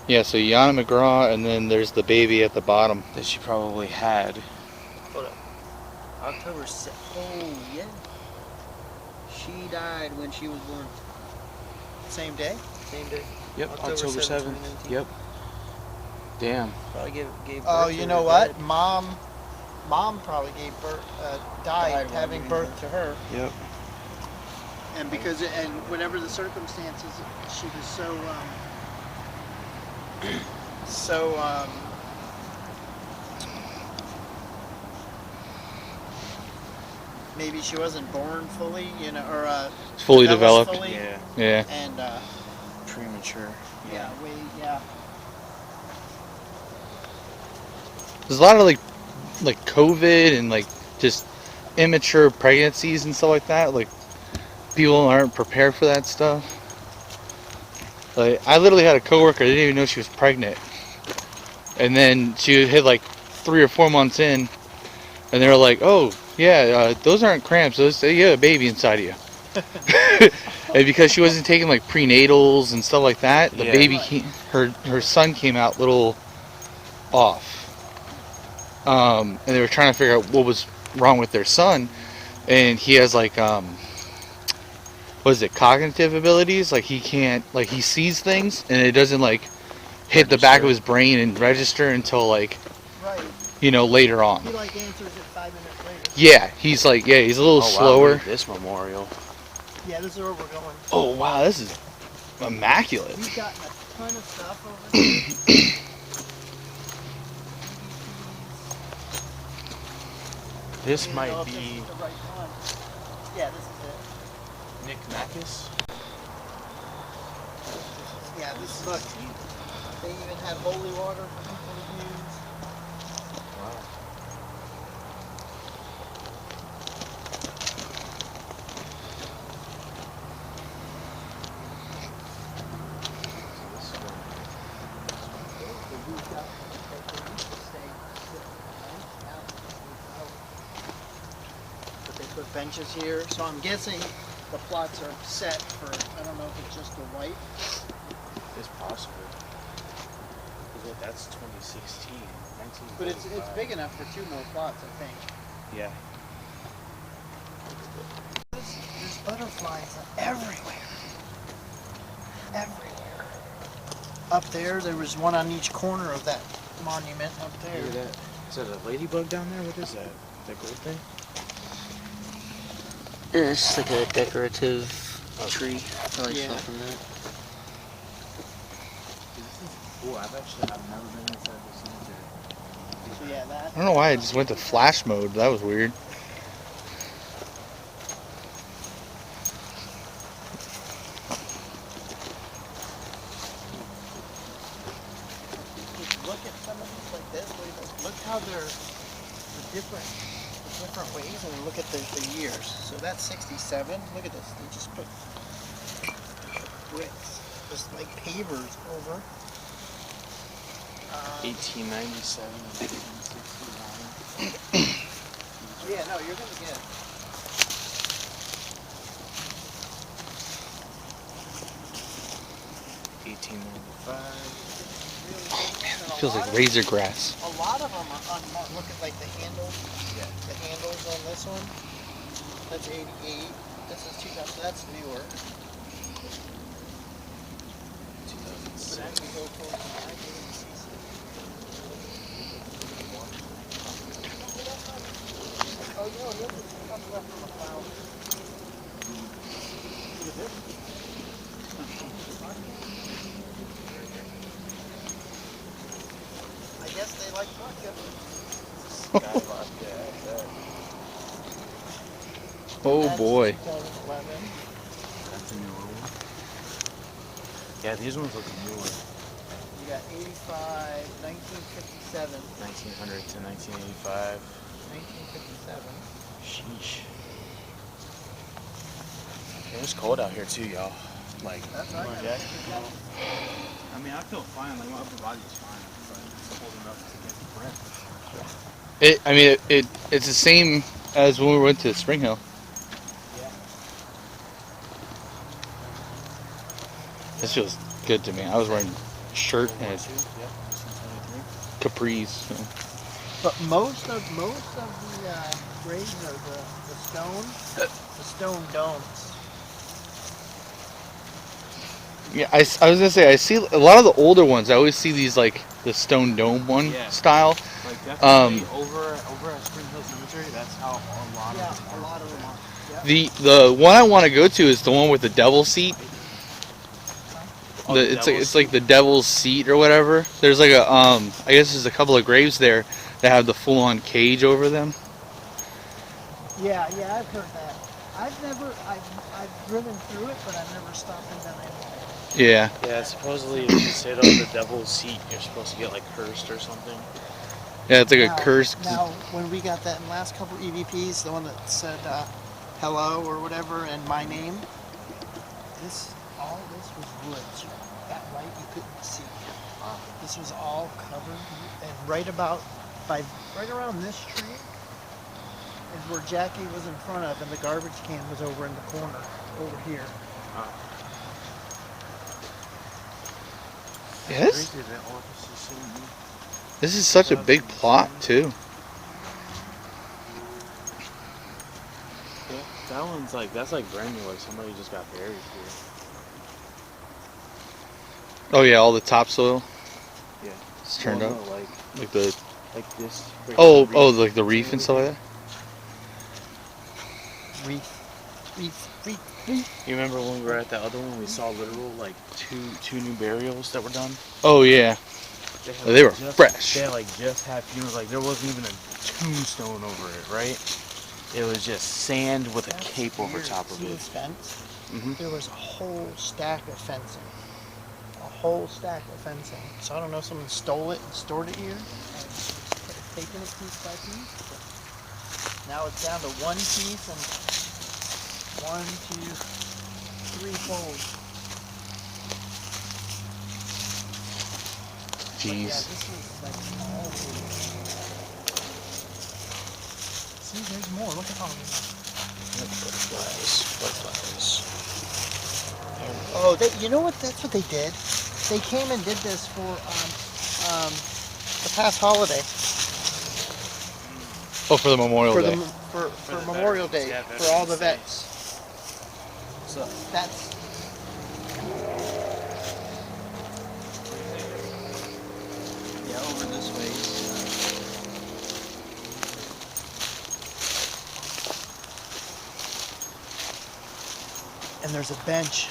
Yeah, so Yana McGraw, and then there's the baby at the bottom. That she probably had. Hold up. October 7th. Oh, yeah. She died when she was born. Same day? Same day. Yep, October October 7th. 2019. Yep. Damn. Probably gave birth Oh, to you her know what? dead. Mom probably gave birth, died while having giving birth to her. Yep. And because, and whatever the circumstances, she was so, maybe she wasn't born fully, you know, or Fully developed. Fully, Yeah. Yeah. and Premature. yeah, There's a lot of like COVID and like just immature pregnancies and stuff like that. Like people aren't prepared for that stuff. Like I literally had a coworker that didn't even know she was pregnant, and then she hit like 3 or 4 months in, and they were like, "Oh yeah, those aren't cramps. Those you have a baby inside of you." And because she wasn't taking like prenatals and stuff like that, the Yeah. baby, her son came out a little off. And they were trying to figure out what was wrong with their son, and he has like what is it, cognitive abilities? Like he can't, like he sees things and it doesn't like hit the back of his brain and register until like later on. he like answers it 5 minutes later. Yeah, he's like he's a little slower. Wow, this memorial. Yeah, this is where we're going. Oh wow, this is immaculate. We've gotten a ton of stuff over here. This I don't might know if be this is the right one. Yeah, this is it. Nick Macus. Yeah, this is, look, they even had holy water for people to use. Wow. But they put benches here, so I'm guessing the plots are set for, I don't know if it's just the white. It's possible. Because that's 2016, 19. But it's big enough for 2 more plots, I think. Yeah. There's butterflies everywhere. Everywhere. Up there was one on each corner of that monument up there. Look at that. Is that a ladybug down there? What is that? That gold thing? It's like a decorative tree. Probably Yeah. stuff from that. Oh, I've never been inside the cemetery. So yeah, that. I don't know why I just went to flash mode. That was weird. Look at some of these like this. Look how they're the different ways, and then look at the years. So that's 67. Look at this. They just put bricks, just like pavers over. 1897 and 1869. Yeah, no, you're gonna get. 1895. It feels like razor grass. A lot of them are unmarked. Look at like the handles. Yeah. The handles on this one. That's 88. This is 2000. That's newer. But as we go closer to that, you can see some. Oh, no, look at the stuff left from a plow. Look at this. I guess they like vodka. Skylock, yeah. Oh That's boy. 2011. That's a newer one. Yeah, these ones look newer. You got 85, 1957, 1900 to 1985. 1957. Sheesh. It was cold out here too, y'all. Like, That's come on, right. Jack. I mean, I feel fine. Like my upper body's fine, but it's cold enough to get the breath. It's the same as when we went to Spring Hill. Yeah. This feels good to me. I was wearing shirt World War and II, yep, 1973. capris. So. But most of the graves are the stone domes. Yeah, I was gonna say I see a lot of the older ones. I always see these like the stone dome one Yeah. style. Like definitely over at Spring Hill Cemetery, that's how a lot of them A are. lot of them are. Yeah. The one I want to go to is the one with the devil's seat. Oh, the It's devil's like the devil's seat or whatever. There's like a I guess there's a couple of graves there that have the full on cage over them. Yeah, I've heard that. I've driven through it, but I've never stopped and done anything. Yeah. Yeah, supposedly if you sit on the devil's seat, you're supposed to get like cursed or something. Yeah, it's like a curse. Now, when we got that in the last couple EVPs, the one that said hello or whatever and my name, all this was woods. That light you couldn't see. This was all covered, and right around this tree is where Jackie was in front of, and the garbage can was over in the corner, over here. Yes. This is such a big plot too. Yeah, that one's like that's like brand new. Like somebody just got buried here. Oh yeah, all the topsoil. Yeah. It's turned Well, up. no, Like the like this. oh like the reef and stuff like that. Reef. You remember when we were at the other one? We saw literal like two new burials that were done. Oh yeah. They were fresh. They like just had funerals. Like there wasn't even a tombstone over it, right? It was just sand with a cape over top of See it. this fence? Mm-hmm. There was a whole stack of fencing. A whole stack of fencing. So I don't know if someone stole it and stored it here and taken it piece by piece. But now it's down to one piece and 1, 2, 3 folds. Jeez. Yeah, this is like all over. See, there's more. Look at all these. Butterflies. Oh, you know what? That's what they did. They came and did this for the past holiday. Oh, for the Memorial Day. For Memorial Day, yeah, for all the Veterans vets. So that's. Yeah, over this way. And there's a bench.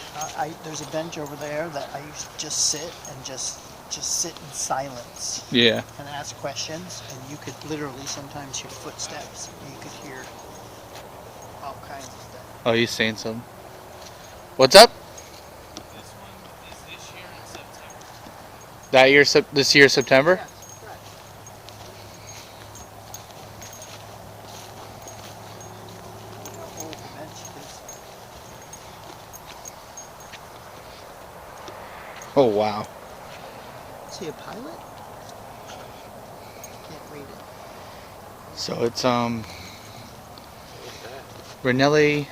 There's a bench over there that I used to just sit and just sit in silence Yeah. and ask questions, and you could literally sometimes hear footsteps. And you could hear all kinds of stuff. Oh, he's saying something. What's up? This one is this year in September. That year, this year September. Yes, correct. How old the bench is. Oh wow. Is he a pilot? Can't read it. So it's Renelle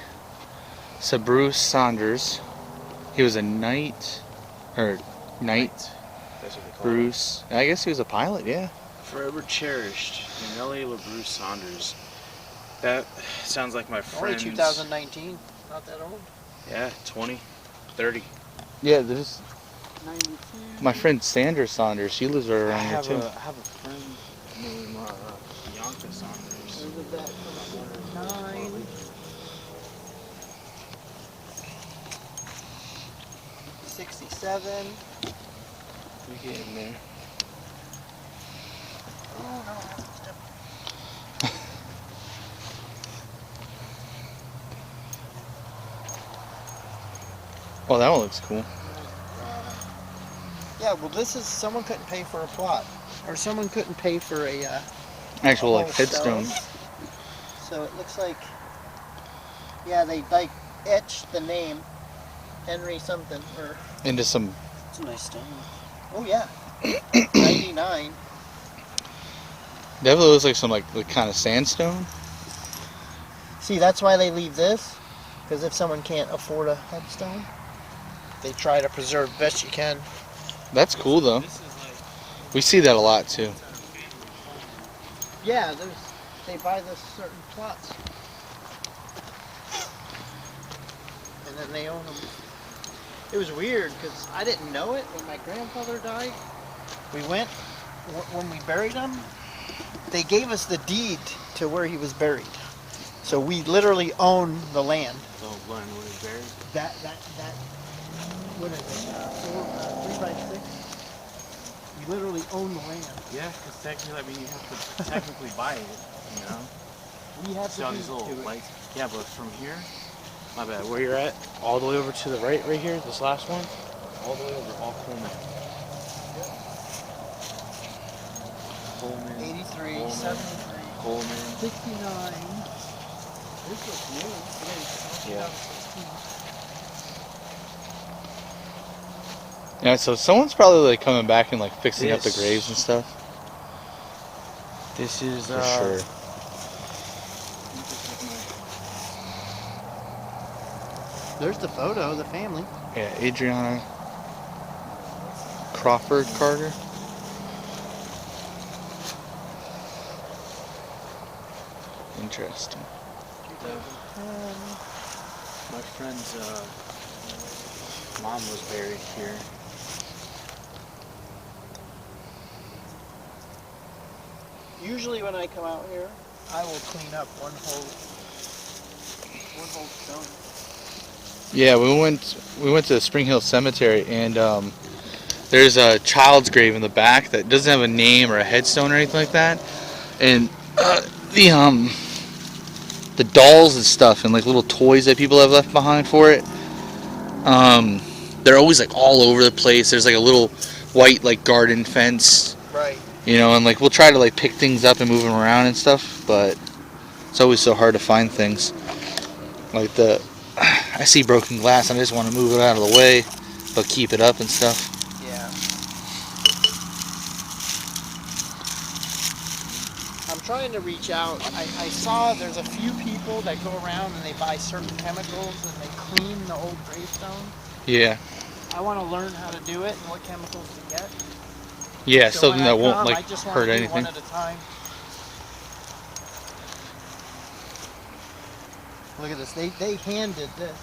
Sabruce Saunders. He was a knight. That's what they call Bruce. I guess he was a pilot. Yeah. it. Forever cherished. Nellie LaBruce Saunders. That sounds like my Only friend's. 2019. Not that old. Yeah, 20, 30. Yeah. There's 92. my friend Sandra Saunders. She lives right around here too. I have a friend named Bianca Saunders. There's a vet from 109. 67. We get in there. Oh no, that's different. Oh, that one looks cool. Yeah, well, this is someone couldn't pay for a plot, or someone couldn't pay for a Actual like whole headstone. stone. So it looks like, yeah, they like etched the name Henry something or. Into some. It's a nice stone. Oh yeah, 99. Definitely looks like some like kind of sandstone. See, that's why they leave this, because if someone can't afford a headstone, they try to preserve best you can That's cool though. This is like We see that a lot too. Yeah, they buy the certain plots. And then they own them. It was weird because I didn't know it when my grandfather died. We went, when we buried him, they gave us the deed to where he was buried. So we literally own the land. So learn what he's buried. That, what is it, 3x6? We literally own the land. Yeah, because technically, I mean, you have to technically buy it, you know? We have See to all do these little to it. lights? Yeah, but from here, my bad, where you're at, all the way over to the right here, this last one, all the way over, all Coleman. Coleman. 83, Coleman, 73, Coleman. 69. This looks new. Yeah. Yeah, so someone's probably like coming back and like fixing up the This- graves and stuff. This is, For sure. There's the photo of the family. Yeah, Adriana Crawford Carter. Interesting. 2010. My friend's mom was buried here. Usually when I come out here, I will clean up one whole stone. Yeah, we went to Spring Hill Cemetery, and there's a child's grave in the back that doesn't have a name or a headstone or anything like that, and the dolls and stuff and like little toys that people have left behind for it, they're always like all over the place. There's like a little white like garden fence, Right. you know, and like we'll try to like pick things up and move them around and stuff, but it's always so hard to find things. Like I see broken glass and I just want to move it out of the way, but keep it up and stuff. Yeah. I'm trying to reach out. I saw there's a few people that go around and they buy certain chemicals and they clean the old gravestone. Yeah. I want to learn how to do it and what chemicals to get. Yeah, So something when I that won't come, like I just want hurt to do anything. one at a time. Look at this. They handed this.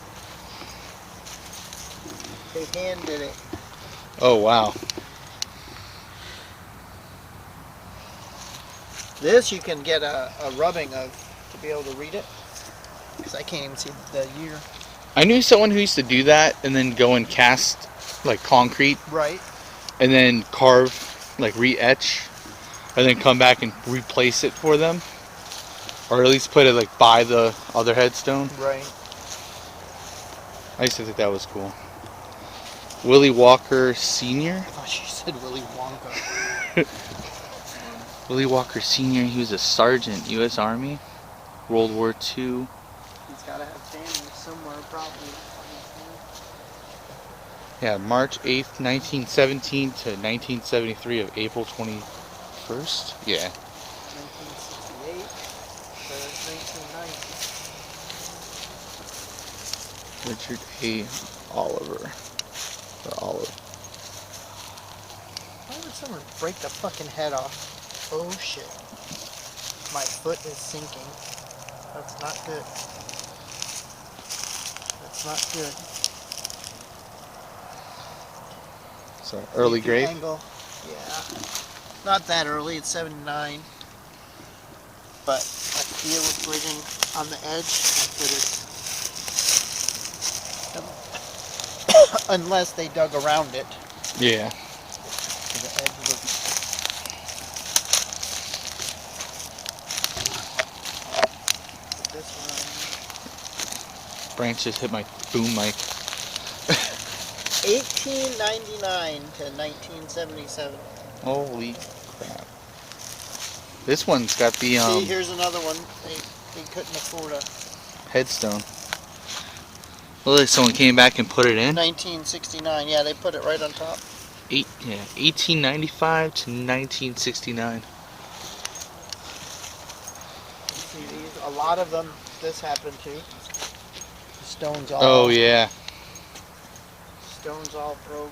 They handed it. Oh wow. This you can get a rubbing of to be able to read it. Because I can't even see the year. I knew someone who used to do that and then go and cast like concrete Right. and then carve, like re-etch, and then come back and replace it for them, or at least put it like by the other headstone. Right. I used to think that was cool. Willie Walker Sr. I thought you said Willy Wonka. Willie Walker Sr. He was a sergeant, U.S. Army, World War II. He's got to have family somewhere, probably. Yeah, March 8th, 1917 to 1973 of April 21st. Yeah. 1968 to 1990. Richard A. Oliver. Or Olive. Why would someone break the fucking head off? Oh shit. My foot is sinking. That's not good. That's not good. So, early Leave the grave. Angle. Yeah. Not that early, it's 79. But I feel it bridging on the edge. Unless they dug around it. Yeah. To the edge of this one. Branches hit my boom mic. 1899 to 1977. Holy crap. This one's got the See, here's another one. They couldn't afford a headstone. Well, like someone came back and put it in. 1969. Yeah, they put it right on top. 1895 to 1969. See these? A lot of them. This happened to. The stones all. Oh yeah. Stones all broke.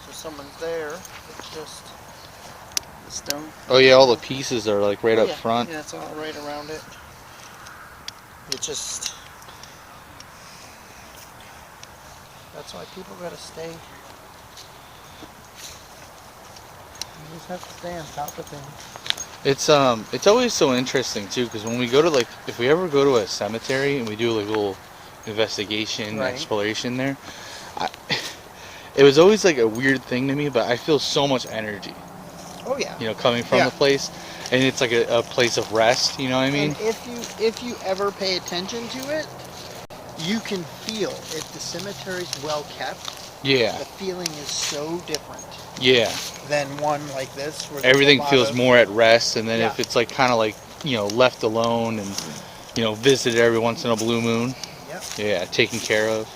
So someone's there. It's just the stone. Oh yeah, all the pieces are like right Oh, up yeah. front. Yeah, it's all right around it. It just. That's why people gotta stay. You just have to stay on top of things. It's always so interesting too, because when we go to like, if we ever go to a cemetery and we do like a little investigation Right. exploration there, I, it was always like a weird thing to me, but I feel so much energy, Oh yeah. you know, coming from Yeah. the place, and it's like a place of rest, you know what I mean? And if you ever pay attention to it, you can feel if the cemetery's well kept. Yeah, The feeling is so different yeah. than one like this, where there's Everything a lot feels of, more at rest, and then Yeah. if it's like kind of like, you know, left alone and, you know, visited every once in a blue moon, Yep. yeah, taken care of.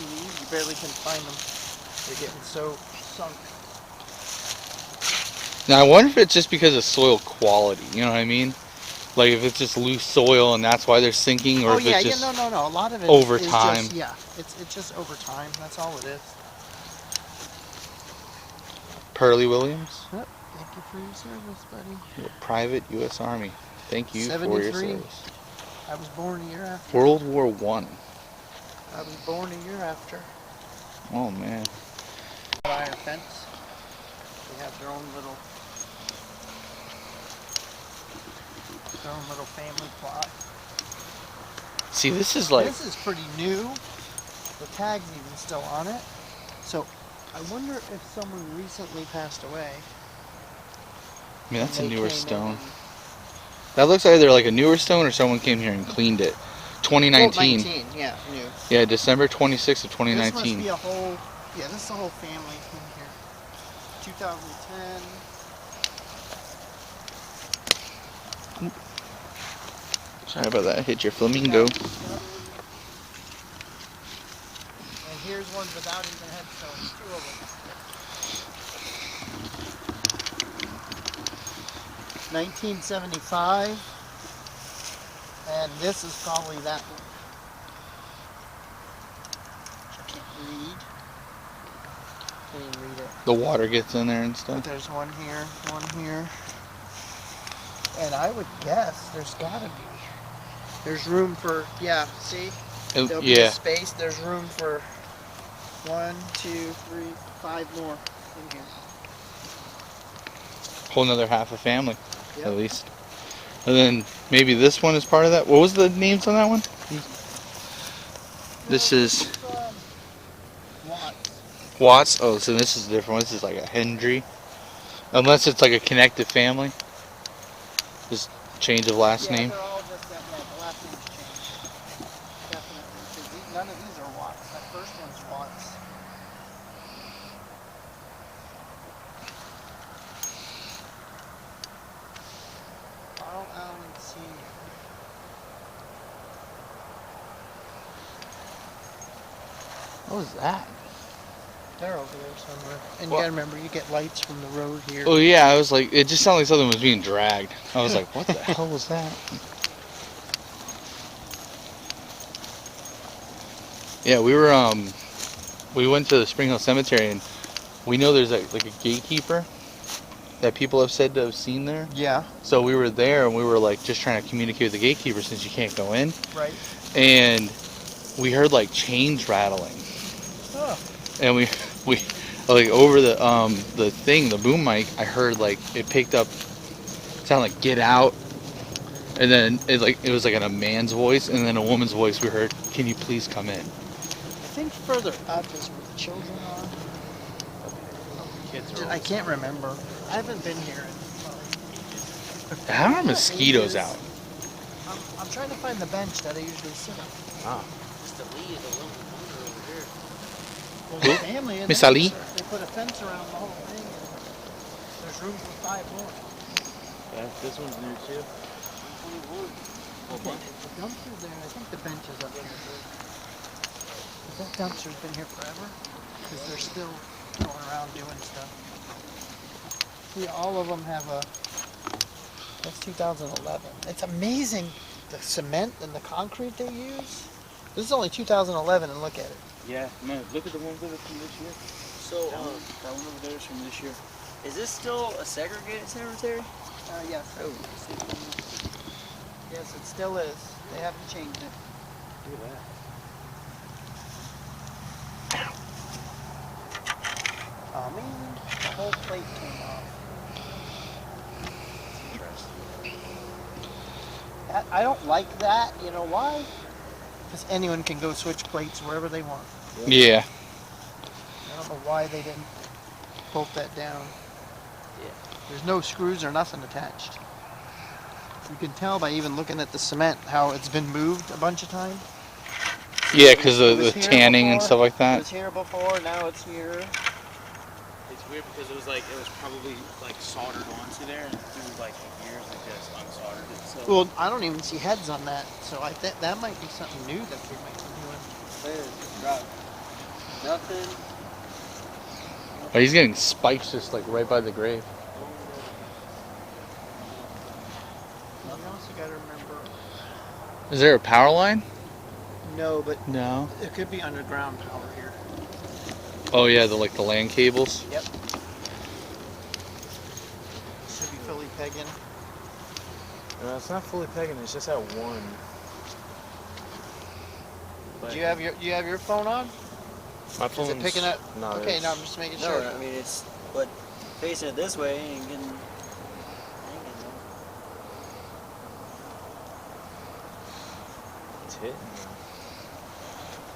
You barely can find them. They're getting so sunk. Now I wonder if it's just because of soil quality, you know what I mean? Like if it's just loose soil and that's why they're sinking, or Oh if yeah, it's just no. A lot of it over is time. Just, yeah, it's just over time. That's all it is. Pearly Williams, Yep. Thank you for your service, buddy. you're a private U.S. Army. Thank you for your 73. service. I was born a year after. World War One. I was born a year after. Oh man. Iron fence. They have their own little family plot. See, this is like, This is pretty new. The tag's even still on it. So I wonder if someone recently passed away. I mean, that's a and they newer came in stone. and- That looks either like a newer stone or someone came here and cleaned it. 2019. Well, 19, yeah, new. Yeah, December 26th of This 2019. must be a whole, yeah, this is the whole family in here. 2010. Sorry about that. Hit your flamingo. And here's ones without even headstones, 2 of them. 1975. And this is probably that one. I can't read. Can't even read it. The water gets in there and But stuff. there's one here. And I would guess there's gotta be. There's room for, yeah, see? There'll be a Yeah. space. There's room for 1, 2, 3, 5 more in here. Whole nother half a family, Yep. at least. And then maybe this one is part of that. What was the names on that one? This is Watts. Watts. Oh, so this is a different one. This is like a Hendry. Unless it's like a connected family. Just change of last Yeah, name. they're all just that, yeah, the last name's changed. Definitely. 'Cause none of these are Watts. That first one's Watts. Carl Allen Sr. What was that? They're over there somewhere. And What? you gotta remember, you get lights from the road here. Oh yeah, I was like, it just sounded like something was being dragged. I was like, what the hell was that? Yeah, we went to the Spring Hill Cemetery, and we know there's like a gatekeeper that people have said to have seen there. Yeah, So we were there, and we were like just trying to communicate with the gatekeeper since you can't go in, right. and we heard like chains rattling, Oh, and we like over the thing, the boom mic, I heard like it picked up sound like "get out," and then it was like in a man's voice, and then a woman's voice. We heard, "Can you please come in?" I think further up is where the children are. Kids are I can't remember. I haven't been here in probably. How are mosquitoes out? I'm trying to find the bench that I usually sit on. Ah. Mr. Lee is a little wonder over here. Well, Who? the family and Miss the Ali? fence, they put a fence around the whole thing, and there's room for 5 more. Yeah, this one's new too. 121. Okay, the dumpster there, I think the bench is up here. 'Cause that dumpster's been here forever, because they're still going around doing stuff. See, all of them have a, that's 2011. It's amazing the cement and the concrete they use. This is only 2011 and look at it. Yeah, man, look at the ones that are from this year. So, That one over there is from this year. is this still a segregated cemetery? Yes. Oh, Yes, it still is. They haven't changed it. Look at that. Oh man, the whole plate came off. Interesting. I don't like that. You know why? Because anyone can go switch plates wherever they want. Yeah. I don't know why they didn't bolt that down. Yeah. There's no screws or nothing attached. You can tell by even looking at the cement how it's been moved a bunch of times. Yeah, because It of the was here tanning and before. stuff like It that. was here before, now it's here. It's weird because it was probably like soldered onto there, and through like the years it just unsoldered it. So Well, I don't even see heads on that, so I think that might be something new that they might be doing. There's rock. Nothing. Oh, he's getting spikes just like right by the grave. You also got to remember. Is there a power line? No, but No. it could be underground power here. Oh yeah, the land cables. Yep. Should be fully pegging. no, it's not fully pegging. It's just at one. But Do you have your phone on? my Is phone's it picking up? No, Okay, it's- no, I'm just making No, sure. I mean it's but facing it this way ain't getting. It's hitting.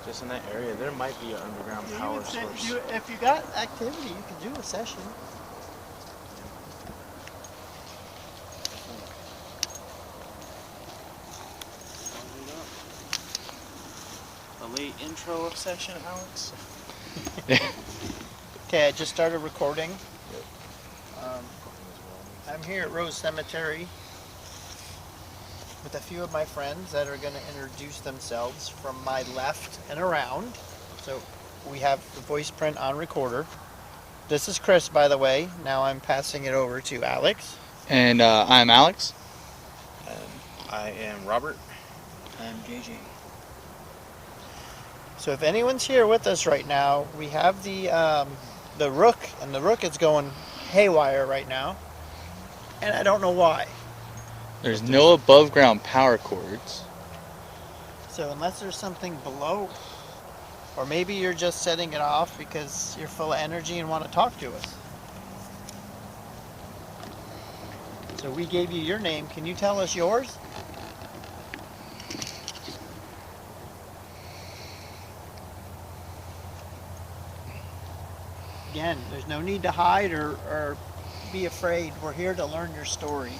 Just in that area, there might be an underground You power would say, source. if you got activity, you could do a session. A late intro session, Alex. Okay, I just started recording. I'm here at Rose Cemetery with a few of my friends that are going to introduce themselves from my left and around. So we have the voice print on recorder. This is Chris, by the way. Now I'm passing it over to Alex. And I'm Alex. And I am Robert. I'm JJ. So if anyone's here with us right now, we have the rook, and the rook is going haywire right now, and I don't know why. There's no above ground power cords. So unless there's something below, or maybe you're just setting it off because you're full of energy and want to talk to us. So we gave you your name. Can you tell us yours? Again, there's no need to hide or be afraid. We're here to learn your story.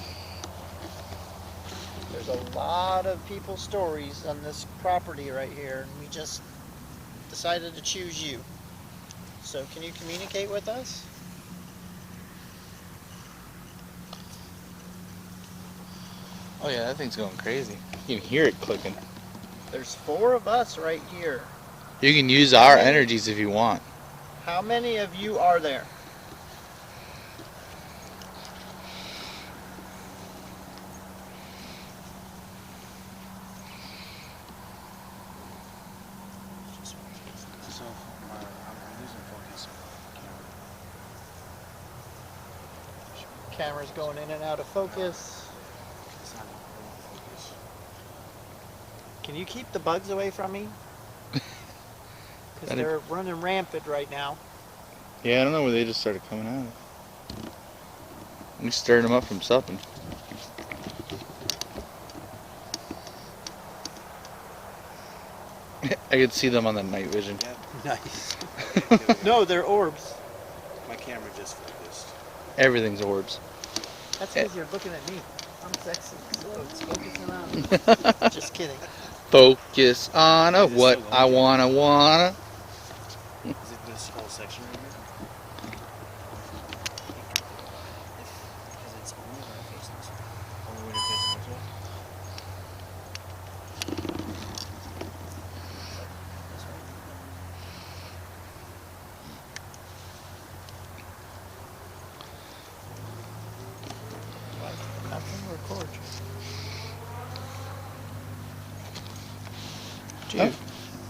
There's a lot of people's stories on this property right here, and we just decided to choose you. So can you communicate with us? Oh yeah, that thing's going crazy. You can hear it clicking. There's 4 of us right here. You can use our energies if you want. How many of you are there? So I'm losing focus. Camera's going in and out of focus. It's not in focus. Can you keep the bugs away from me? Because they're running rampant right now. Yeah, I don't know where they just started coming out of. We stirred them up from something. I could see them on the night vision. Nice. No, they're orbs. My camera just focused. Everything's orbs. That's because you're looking at me. I'm sexy, so it's focusing on me. Just kidding. Focus on Is it what still I going? wanna. Is it this whole section right here? Because it's only when I face this way. Only when you're facing this way? This way. Nothing record. Dude,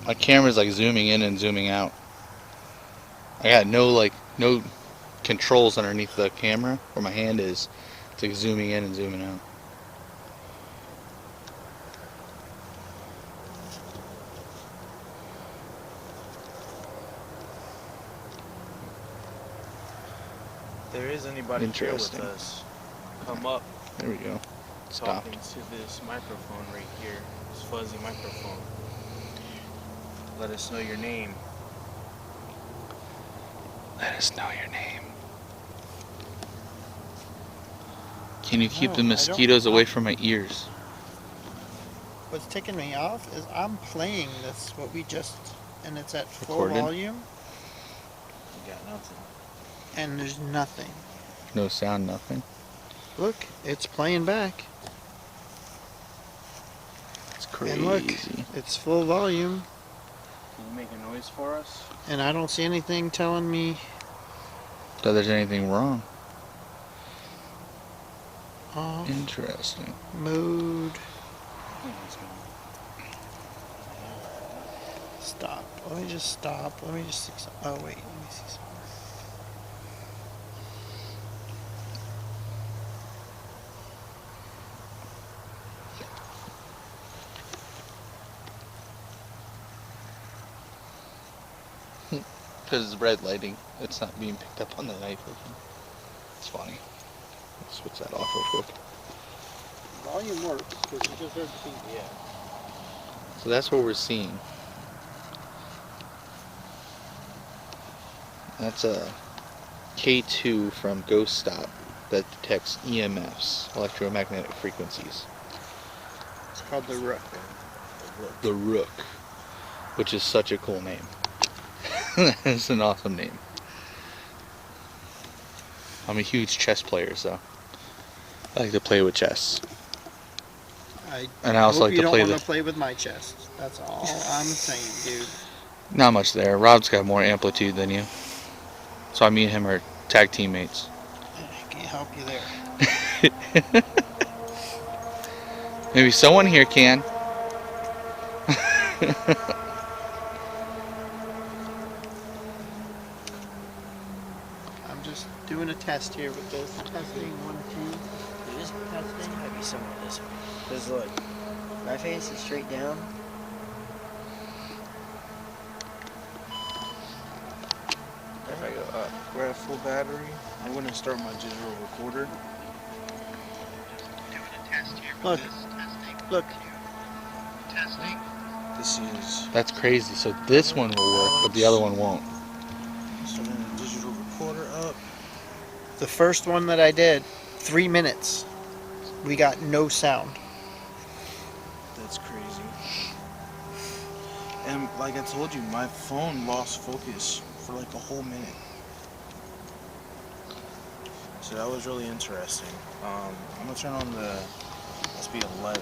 My camera's like zooming in and zooming out. I got no controls underneath the camera where my hand is. It's like zooming in and zooming out. If there is anybody here with Interesting. us, come up There we go. Stopped. talking to this microphone right here, this fuzzy microphone. Let us know your name. Let us know your name. Can you keep No, the I don't- mosquitoes away from my ears? What's ticking me off is I'm playing this, what we just, and it's at full Recorded? volume, You got nothing. and there's nothing. No sound, nothing. Look, it's playing back. It's crazy. And look, it's full volume, Can you make a noise for us? and I don't see anything telling me That there's anything wrong. off Interesting. mode. I think it's gone. Stop. Let me just stop. Let me just see some. Oh, wait. Let me see some. Because it's red lighting, it's not being picked up on the night vision. It's funny. Let's switch that off real quick. Volume works because you just heard the beat. Yeah. So that's what we're seeing. That's a K2 from Ghost Stop that detects EMFs, electromagnetic frequencies. It's called the Rook. The Rook, which is such a cool name. It's an awesome name. I'm a huge chess player, so I like to play with chess. And I also hope like you to play don't want the. to play with my chest. That's all I'm saying, dude. Not much there. Rob's got more amplitude than you, so me and him are tag teammates. I can't help you there. Maybe someone here can. I'm just doing a test here with this. Testing 1, 2. Just testing. Might be somewhere this way. Because look, my face is straight down. If I go up, we're at full battery. I'm going to start my digital recorder. Look. Look. This is That's crazy. So this one will work, but the other one won't. starting the digital recorder up. The first one that I did, 3 minutes. We got no sound. That's crazy. And like I told you, my phone lost focus for like a whole minute. So that was really interesting. I'm gonna turn on the SB11.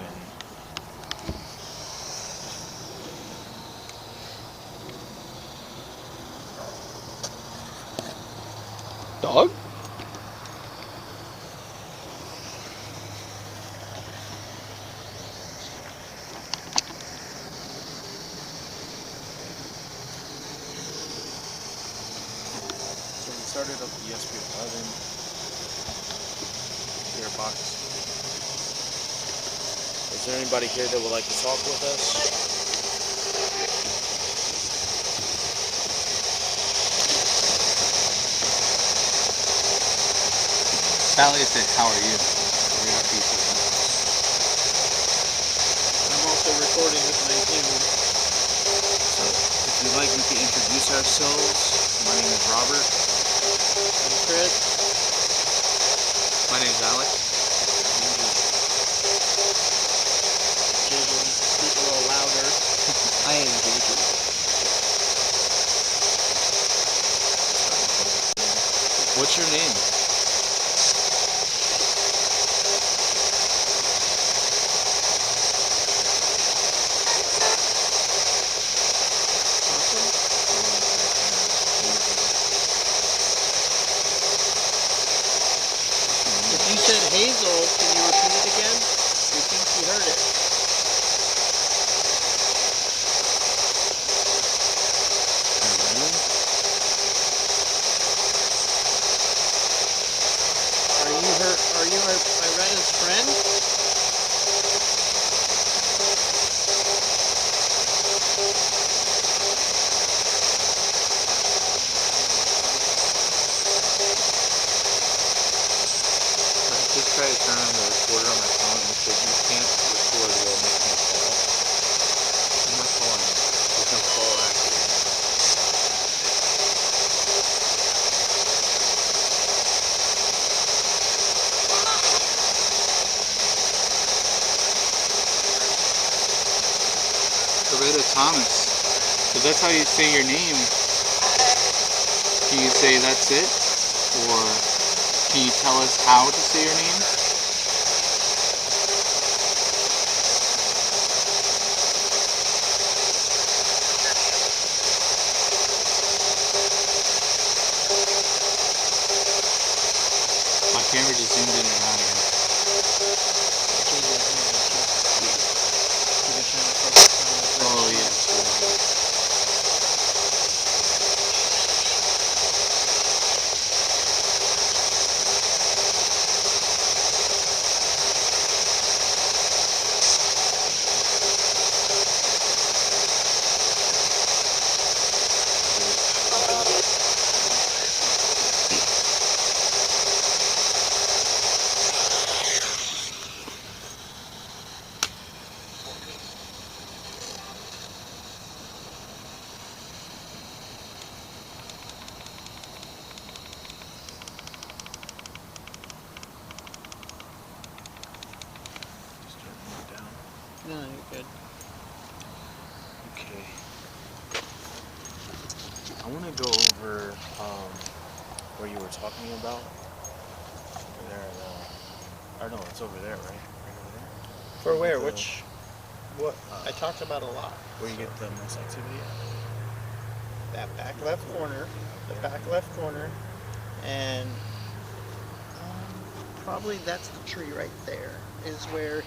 Dog? So we started up the SB11 gearbox. Is there anybody here that would like to talk with us? Sally said, "How are you?" I'm also recording with my Zoom. So if you'd like, we can introduce ourselves. My name is Robert. I'm Chris. My name's Alex. Jason, speak a little louder. I am Jason. What's your name? If you said Hazel, can you repeat it again? We think she heard it. best friend. I just tried to turn on the recorder on my phone and it said you can't record while making a call. I'm not calling. There's no call activated. Loretta Thomas. Because that's how you say your name. Can you say that's it? Or can you tell us how to say your name? My camera just zoomed in and out again. Oh yeah, true. Just turning it down. No, you're good. Okay. I want to go over where you were talking about. Over there, or no, it's over there, right? Right over there. For where? The- Which? What? I talked about a lot. Where you get the most activity at? That back left corner, the back left corner, and probably that's the tree right there is where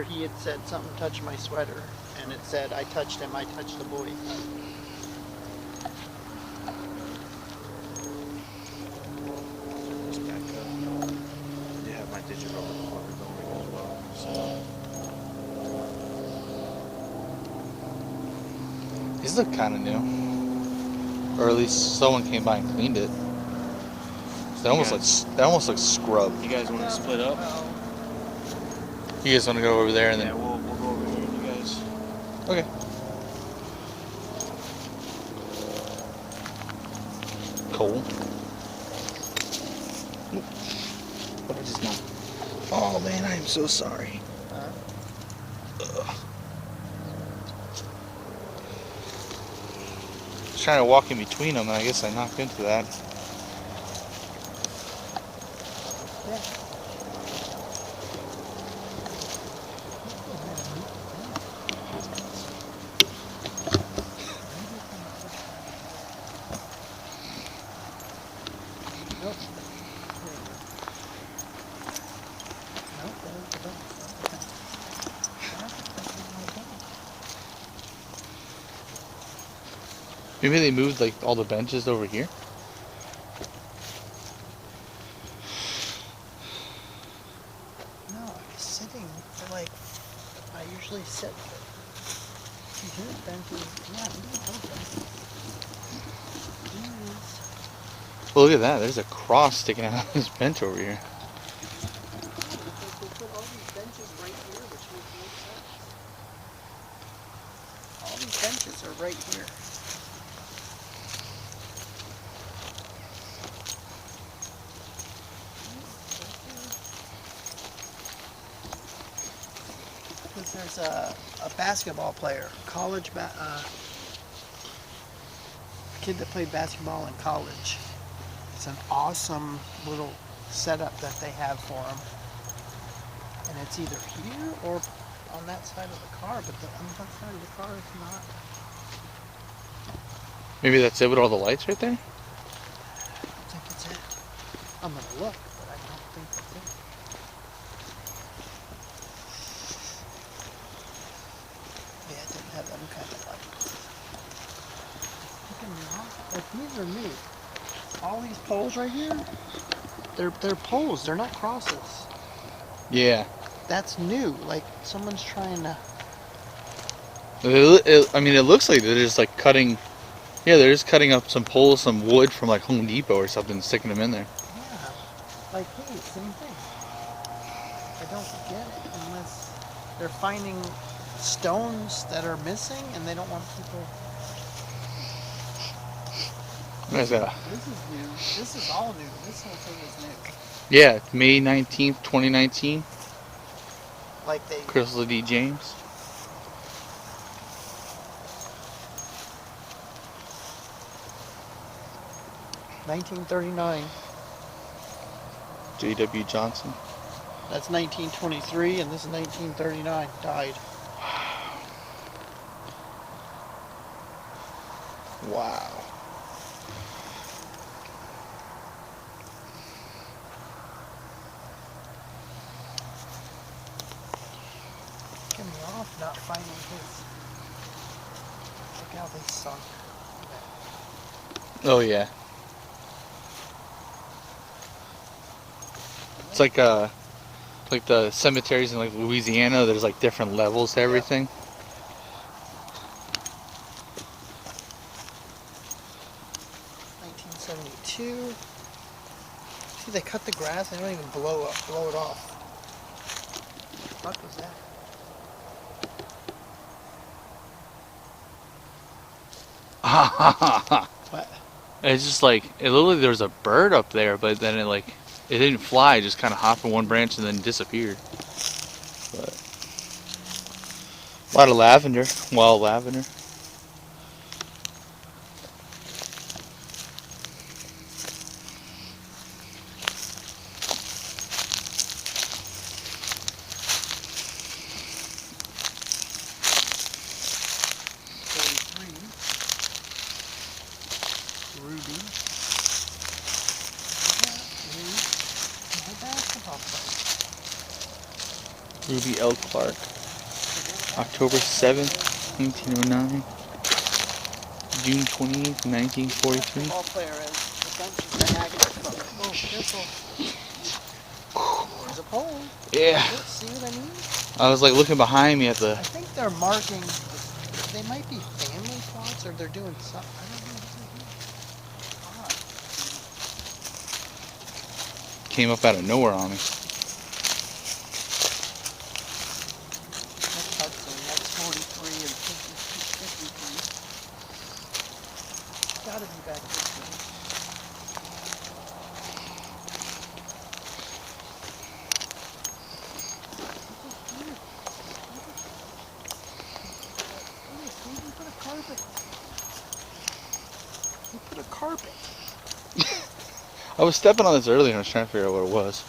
he had said something touched my sweater, and it said I touched him, I touched the boy. Just back up. I do have my digital recorder going as well. So These look kind of new. Or at least someone came by and cleaned it. They almost look scrubbed. you guys want to split up? You guys want to go over there and Yeah, then? we'll go over here. You guys. Okay. Cool. What I just not? Oh man, I am so sorry. Ugh. I was trying to walk in between them, and I guess I knocked into that. Maybe they moved like all the benches over here. No, I was sitting for like, I usually sit. Here's benches. Yeah, these are benches. Well, look at that. There's a cross sticking out of this bench over here. They put all these benches right here, which makes no sense. All these benches are right here. Because there's a basketball player, kid that played basketball in college. It's an awesome little setup that they have for him. And it's either here or on that side of the car, but on that side of the car is not. Maybe that's it with all the lights right there? I don't think it's it. I'm gonna look, but I don't think it's it. Yeah, it didn't have them kind of lights. Like these are me. All these poles right here, they're poles, they're not crosses. Yeah. That's new. Like someone's trying to. I mean, it looks like they're just like cutting. Yeah, they're just cutting up some poles, some wood from like Home Depot or something, and sticking them in there. Yeah. Like, hey, same thing. I don't get it unless they're finding stones that are missing and they don't want people. What is that? This is new. This is all new. This whole thing is new. Yeah, May 19th, 2019. Like they. Crystal D. James. $1939. J.W. Johnson. That's 1923, and this is 1939. Died. Wow. Get me off not finding his. Look how they sunk. Oh yeah. It's like the cemeteries in like Louisiana. There's like different levels to everything. Yeah. 1972. See, they cut the grass. They don't even blow it off. What the fuck was that? What? It's just like it looked like there was a bird up there, but then it didn't fly. It just kind of hopped from one branch and then disappeared. But a lot of lavender, wild lavender. Ruby. My basketball player. Ruby L. Clark, October 7th, 1909. June 28th, 1943. Basketball player is the Niagara color. Oh, careful. There's a pole. Yeah. See what I mean? I was like looking behind me at the. I think they're marking. They might be family plots, or they're doing something. I don't know what they're doing. Odd. Came up out of nowhere on me. That's Hudson. That's 43 and 53. Gotta be back this way. He put a carpet. He put a carpet. I was stepping on this earlier and I was trying to figure out what it was.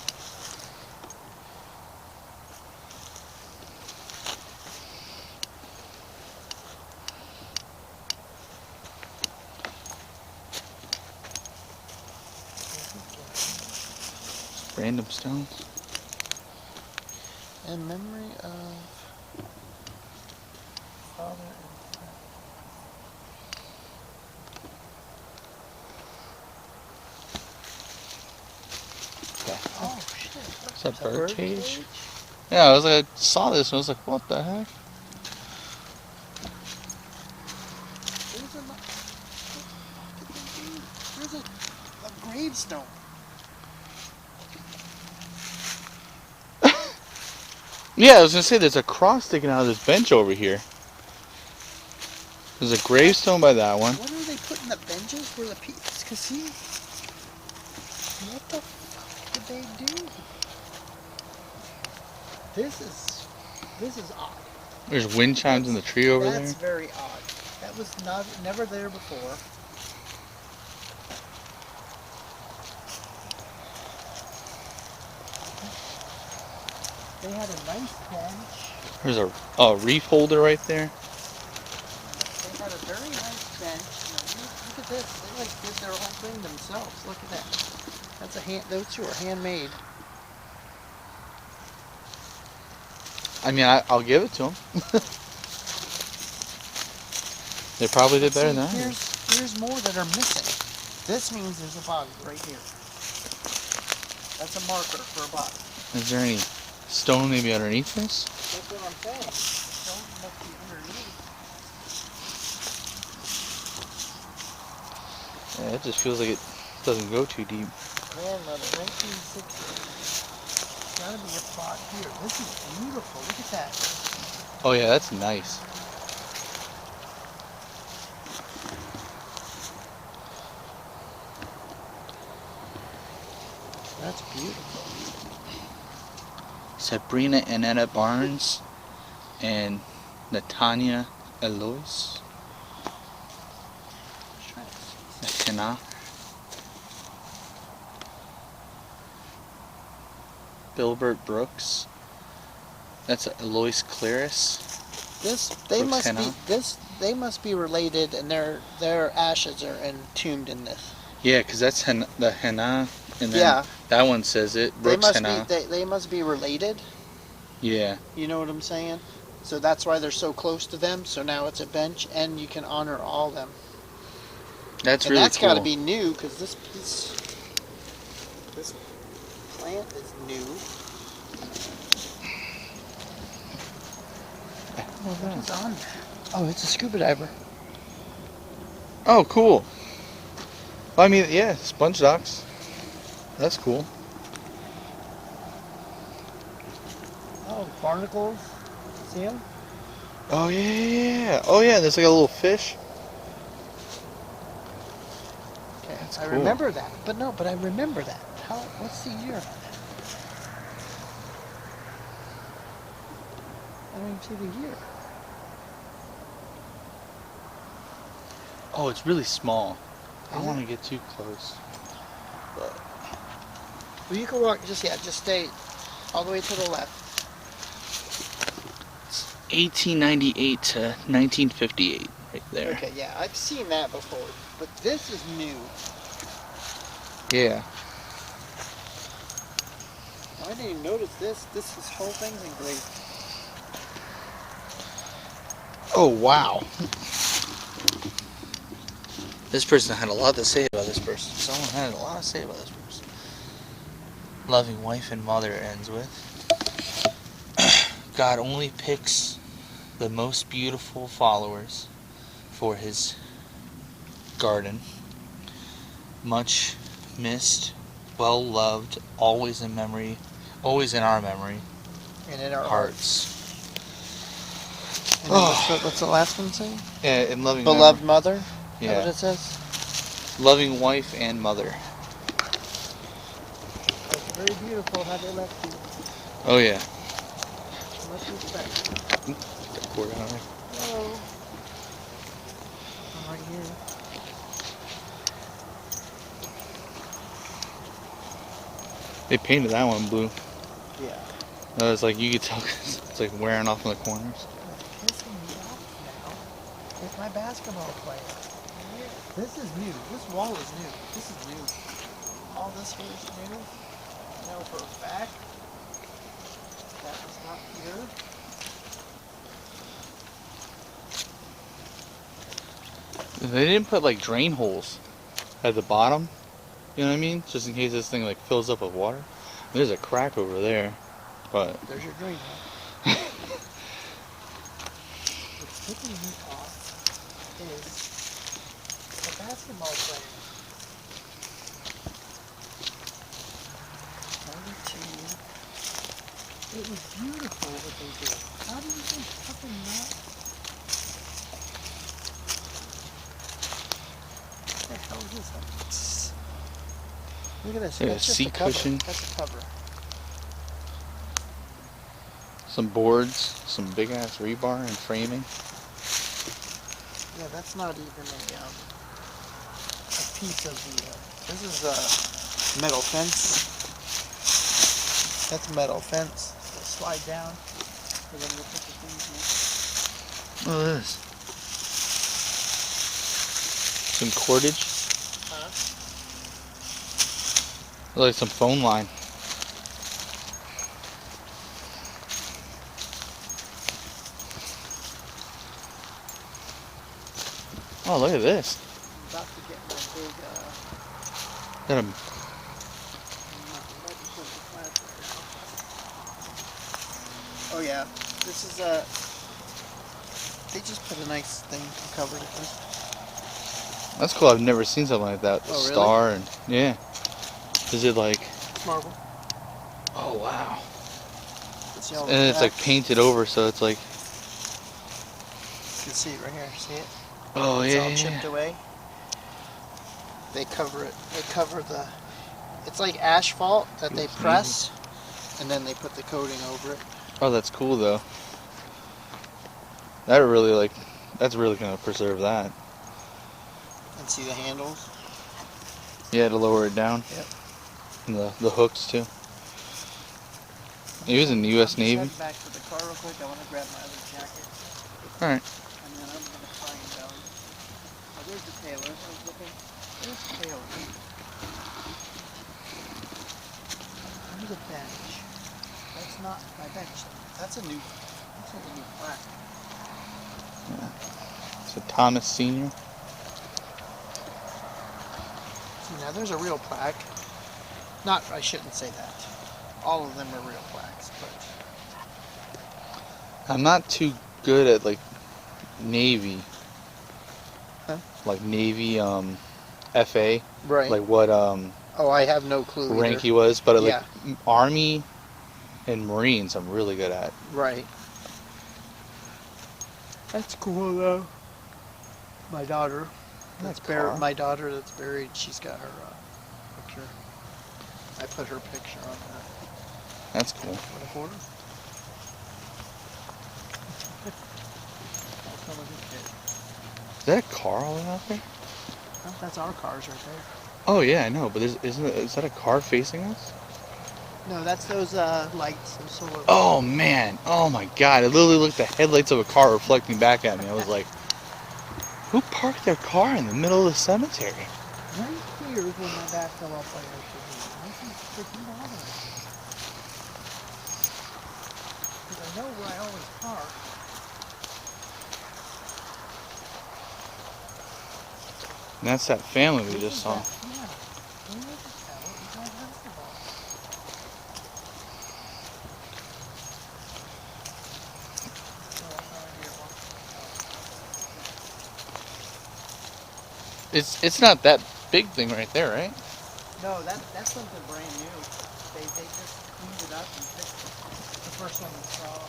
Random stones. In memory of father and oh shit. Is that Is bird cage? Yeah, I was like, I saw this and I was like, what the heck? There's a gravestone. Yeah, I was gonna say there's a cross sticking out of this bench over here. There's a gravestone by that one. What are they putting the benches where the people? Cause see, what the fuck did they do? This is odd. There's wind chimes in the tree over That's there. very odd. That was never there before. They had a nice bench. There's a reef holder right there. They had a very nice bench. Now, look at this. They like did their whole thing themselves. Look at that. That's a hand. Those two are handmade. I mean, I'll give it to them. They probably did better than I did. Here's more that are missing. This means there's a body right here. That's a marker for a body. Is there any Stone maybe underneath this? That's what I'm saying. The stone must be underneath. Yeah, it just feels like it doesn't go too deep. Grandmother, 1960. Gotta be a spot here. This is beautiful. Look at that. Oh yeah, that's nice. That's beautiful. Sabrina Annetta Barnes and Natanya Eloise. Try to see. Hannah. Bilbert Brooks. That's Eloise Claris. They Brooks must Hannah. be they must be related, and their ashes are entombed in this. Yeah, because that's the Hannah, and then Yeah. that one says it. They Brooks must Hannah. be they must be related. Yeah. You know what I'm saying? So that's why they're so close to them. So now it's a bench, and you can honor all them. That's And really that's cool. got to be new, because this plant is new. What is on there? Oh, it's a scuba diver. Oh, cool. I mean, yeah, sponge docks. That's cool. Oh, barnacles. See them? Oh yeah. Oh yeah. There's like a little fish. Okay, That's I cool. remember that. But I remember that. What's the year on that? I don't even see the year. Oh, it's really small. I don't Is want it? to get too close. But Well, you can walk. Just stay all the way to the left. 1898 to 1958, right there. Okay, yeah, I've seen that before, but this is new. Yeah. I didn't even notice this. This whole thing's engraved. Oh wow. This person had a lot to say about this person. Someone had a lot to say about this person. Loving wife and mother ends with. God only picks the most beautiful followers for his garden. Much missed, well loved, always in memory, always in our memory, And in our hearts. And then what's the last one say? Yeah, in loving Beloved memory. mother? Is Yeah. that what it says? Loving wife and mother. It's very beautiful how they left you. Oh yeah. Much respect. Pour down there. Hello. I'm right here. They painted that one blue. Yeah. It's like you could tell 'cause it's like wearing off in the corners. It's pissing me off now. It's my basketball player. This is new. This wall is new. This is new. All this here is new. I know for a fact that was not here. They didn't put like drain holes at the bottom. You know what I mean? Just in case this thing like fills up with water. There's a crack over there, but There's your drain hole. What's picking me off is the basketball player. 92. It was beautiful what they did. How do you think fucking that? What the hell is this? Look at this. Yeah, That's just seat a cover. cushion. That's a cover. some boards, some big ass rebar and framing. Yeah, that's not even a piece of the. This is a metal fence. That's metal fence. It'll slide down. And then we'll put the things in. Look at this. Some cordage. Huh? Like some phone line. Oh, look at this. I'm about to get my big. Got a, I'm about to put the flash right Oh yeah, this is they just put a nice thing covered it with. That's cool. I've never seen something like that. The Oh, really? star and yeah. Is it like? It's marble. Oh wow. See all the And it's like cracks? painted over, so it's like. You can see it right here. See it? Oh It's yeah. all Yeah, chipped yeah. away. They cover it. They cover the. It's like asphalt that they Yes, press, and then they put the coating over it. Oh, that's cool though. That really like. That's really gonna preserve that. And see the handles? Yeah, to lower it down. Yep. And the hooks too. He was in the U.S. I'm just Navy. heading back to the car real quick. I want to grab my other jacket, All right. and then I'm gonna find out. Oh, there's the tailor. I was looking. There's the tailor. There's a bench. That's not my bench. That's a new. That's like a new plaque. So Thomas Senior. See, now there's a real plaque. Not. I shouldn't say that. All of them are real plaques, but I'm not too good at like Navy. Huh? Like Navy FA. right. Like what Oh, I have no clue. rank either. he was, but like Yeah. Army and Marines I'm really good at. Right. That's cool though. My daughter. That's That car. buried. My daughter that's buried. She's got her picture. I put her picture on that. That's cool. What a quarter. That's one of the kids. Is that a car all the way out there? Oh, that's our cars right there. Oh yeah, I know, but is that a car facing us? No, that's those lights. Those solar. Oh man, oh my god, it literally looked like the headlights of a car reflecting back at me. I was like, who parked their car in the middle of the cemetery? Right here is when my back fell off like I should be. I think freaking bothering. Because I know where I always park. And that's that family we just saw. Yeah. We need to tell it. We play basketball. It's not that big thing right there, right? No, that's something brand new. They just cleaned it up and fixed it. It's the first one we saw.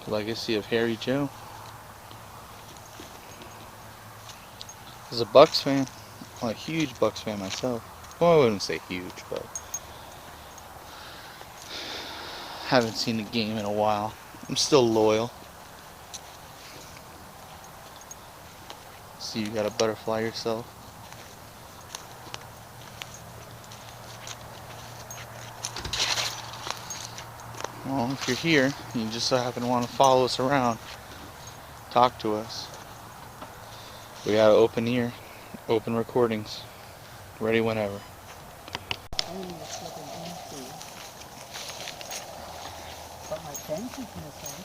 Legacy of Harry Joe. As a Bucks fan, I'm a huge Bucks fan myself. Well, I wouldn't say huge, but haven't seen the game in a while. I'm still loyal. See, you got a butterfly yourself. Well, if you're here, you just so happen to want to follow us around, talk to us. We got an open ear, open recordings, ready whenever. But my bench is missing.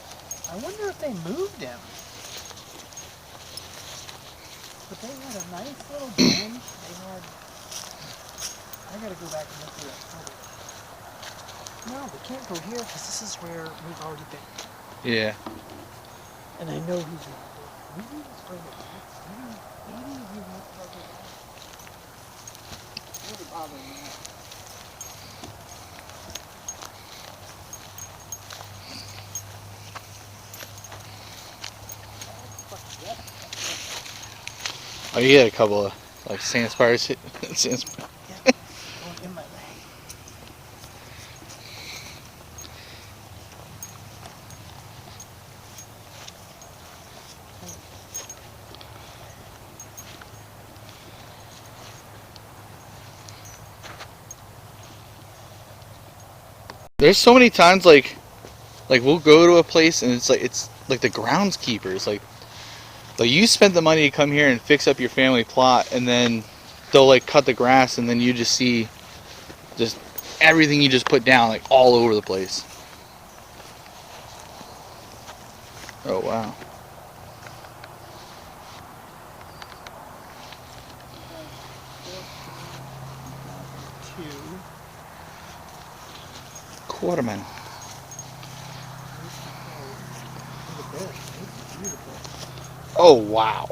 I wonder if they moved him. But they had a nice little bench. I gotta go back and look through that footage. No, we can't go here because this is where we've already been. Yeah. And I know he's not there. Maybe he's further back. Maybe he's not further back. It would bother me. Oh, you had a couple of like sandspires hit. Yeah, going in my way. There's so many times like we'll go to a place and it's like the groundskeepers like you spent the money to come here and fix up your family plot, and then they'll like cut the grass, and then you just see just everything you just put down, like all over the place. Oh wow. Quarterman. Look at this. This is beautiful. Oh wow.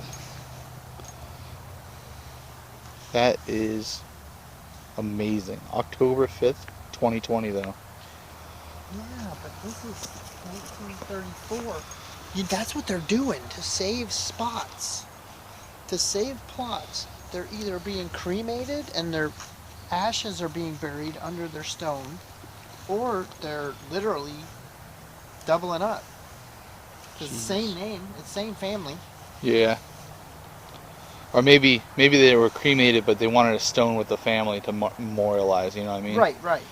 That is amazing. October 5th, 2020 though. Yeah, but this is 1934. That's what they're doing to save spots. To save plots. They're either being cremated and their ashes are being buried under their stone, or they're literally doubling up. It's the same name, it's the same family. Yeah. Or maybe they were cremated, but they wanted a stone with the family to memorialize. You know what I mean? Right, right.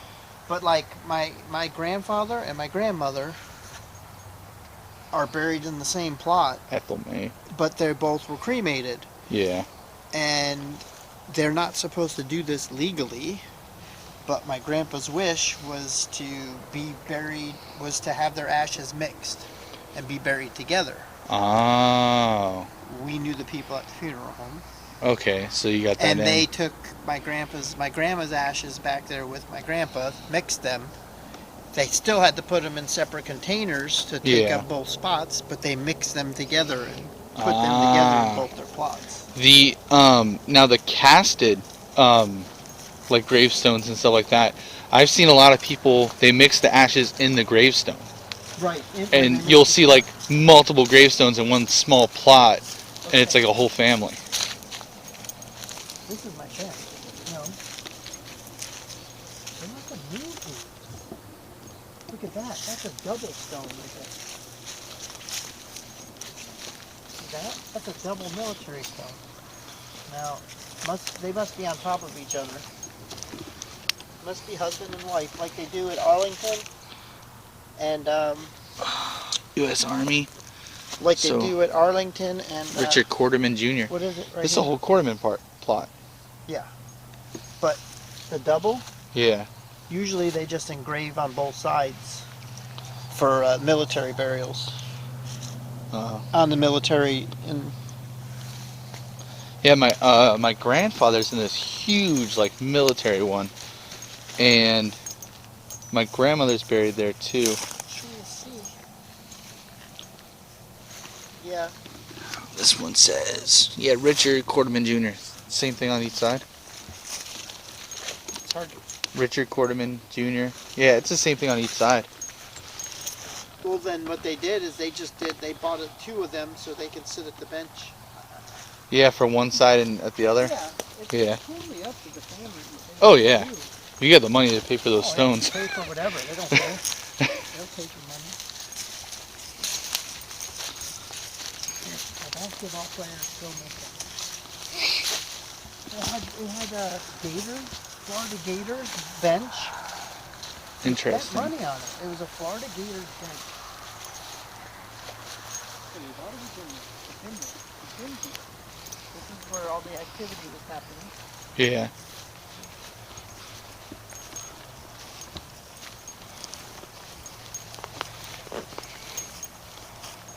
But like my grandfather and my grandmother are buried in the same plot, Ethel May. but they both were cremated. Yeah. And they're not supposed to do this legally, but my grandpa's wish was to be buried, was to have their ashes mixed and be buried together. Oh. We knew the people at the funeral home. Okay, so you got that And in. they took my grandma's ashes back there with my grandpa, mixed them. They still had to put them in separate containers to take up both spots, but they mixed them together and put them together in both their plots. The now the casted like gravestones and stuff like that. I've seen a lot of people, they mix the ashes in the gravestone. Right. And you'll see like multiple gravestones in one small plot, and it's like a whole family. This is my family. No. They're not gonna move these. Look at that. That's a double stone right there. See that? That's a double military stone. Now, they must be on top of each other. Must be husband and wife, like they do at Arlington, and U.S. Army. like they do at Arlington and Richard Quarterman Jr. What is it? Right This is here? a whole Quarterman plot. Yeah, but the double. Yeah. Usually they just engrave on both sides for military burials. On the military and. Yeah, my grandfather's in this huge like military one, and my grandmother's buried there too. Trying to see. Yeah. This one says, yeah, Richard Quarterman Jr. Same thing on each side. It's hard to. Richard Quarterman Jr. Yeah, it's the same thing on each side. Well, then what they did is they bought two of them so they can sit at the bench. Yeah, from one side and at the other. Yeah. It's Yeah. totally up to the family. Oh yeah. You got the money to pay for those stones. They pay for whatever. They don't pay. They'll take your money. A basketball player still makes it. It had a Florida Gators bench. Interesting. Spent money on it. It was a Florida Gators bench. Why did we been here? This is where all the activity was happening. Yeah.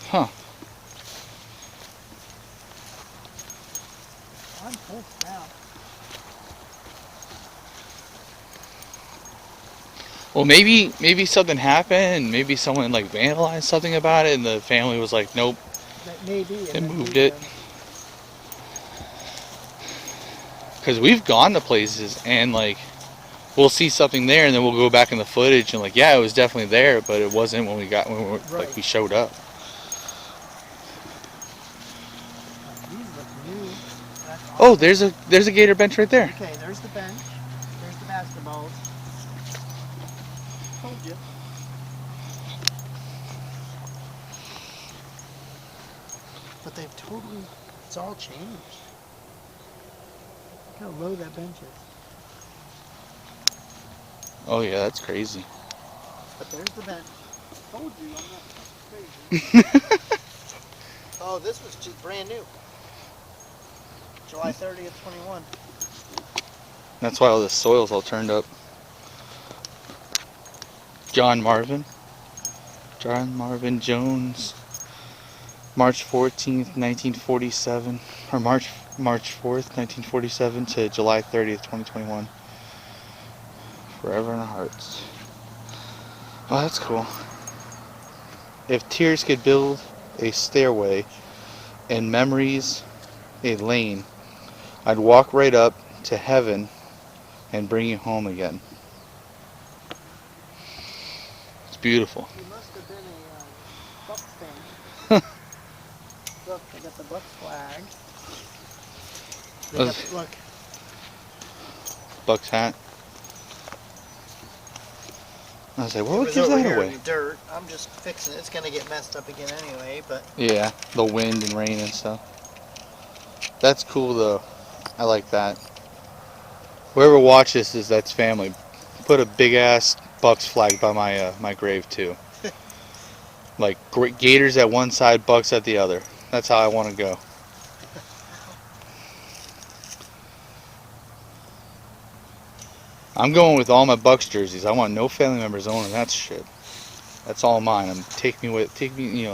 Huh. I'm pissed now. Well, maybe something happened, and maybe someone like vandalized something about it, and the family was like, nope. Maybe. They moved it. Because we've gone to places and like we'll see something there, and then we'll go back in the footage and like, yeah, it was definitely there, but it wasn't when we showed up. These look new. Oh, there's a gator bench right there. Okay, there's the bench. There's the basketballs. Told you. But they've totally, it's all changed. Look how low that bench is. Oh yeah, that's crazy. But there's the bench. Told you, I'm not crazy. Oh, this was just brand new. July 30th, 21. That's why all the soil's all turned up. John Marvin Jones, March 14th, 1947, or March 4th, 1947 to July 30th, 2021. Forever in our hearts. Oh, that's cool. If tears could build a stairway and memories a lane, I'd walk right up to heaven and bring you home again. It's beautiful. You must have been a Bucks fan. Look, they got the Bucks flag. They got, look, Bucks hat. I was like, well, it what was gives over that here away? in the dirt. I'm just fixing it. It's gonna get messed up again anyway, but Yeah, the wind and rain and stuff. That's cool though. I like that. Whoever watches this, that's family. Put a big ass Bucks flag by my my grave too. Like Gators at one side, Bucks at the other. That's how I want to go. I'm going with all my Bucks jerseys. I want no family members owning that shit. That's all mine. Take me,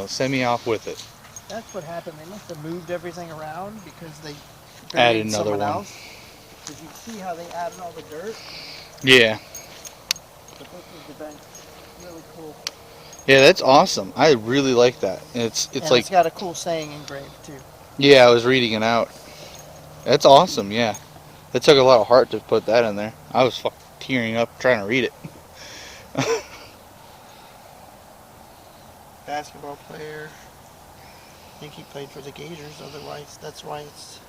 send me off with it. that's what happened. They must have moved everything around because they Added buried another someone one. else. Did you see how they added all the dirt? Yeah. But this is the bench. Really cool. Yeah, that's awesome. I really like that. And it's And like, it's got a cool saying engraved too. yeah, I was reading it out. That's awesome. Yeah, it took a lot of heart to put that in there. I was fucking tearing up trying to read it. Basketball player. I think he played for the Gators. Otherwise, that's why it's.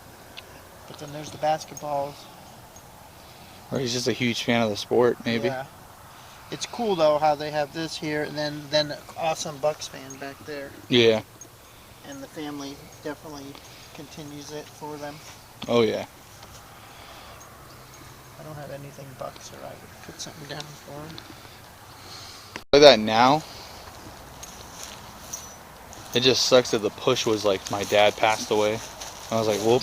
But then there's the basketballs. Or he's just a huge fan of the sport, maybe. Yeah. It's cool though how they have this here and then an awesome Bucks fan back there. Yeah. And the family definitely continues it for them. Oh yeah. I don't have anything Bucks, or I would put something down for them. Like that now. It just sucks that the push was like my dad passed away. I was like, well,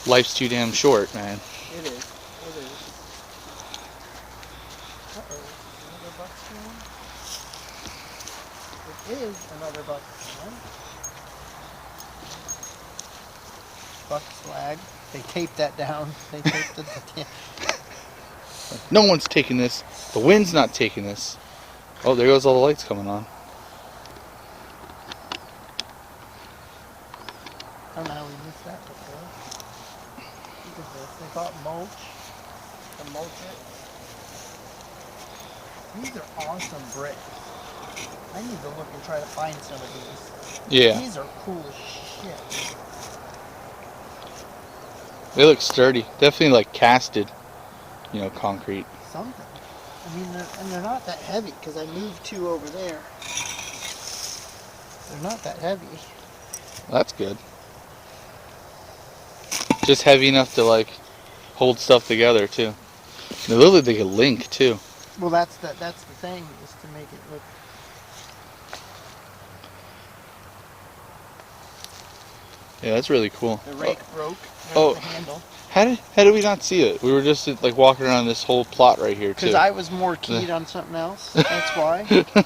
life's too damn short, man. It is. It is. Uh-oh. Another Bucks fan? It is another Bucks fan. Bucks flag. They taped that down. They taped it. No one's taking this. The wind's not taking this. Oh, there goes all the lights coming on. I don't know how we missed that before. Look at this. They bought mulch to mulch it. These are awesome bricks. I need to look and try to find some of these. Yeah. These are cool as shit. They look sturdy. Definitely like casted, concrete. Something. I mean, they're not that heavy because I moved two over there. They're not that heavy. Well, that's good. Just heavy enough to like hold stuff together too. They look like they could link too. Well, that's the thing, is to make it look. Yeah, that's really cool. The rake broke. Oh. The handle. How did we not see it? We were just like walking around this whole plot right here too. Because I was more keyed on something else. That's why. But the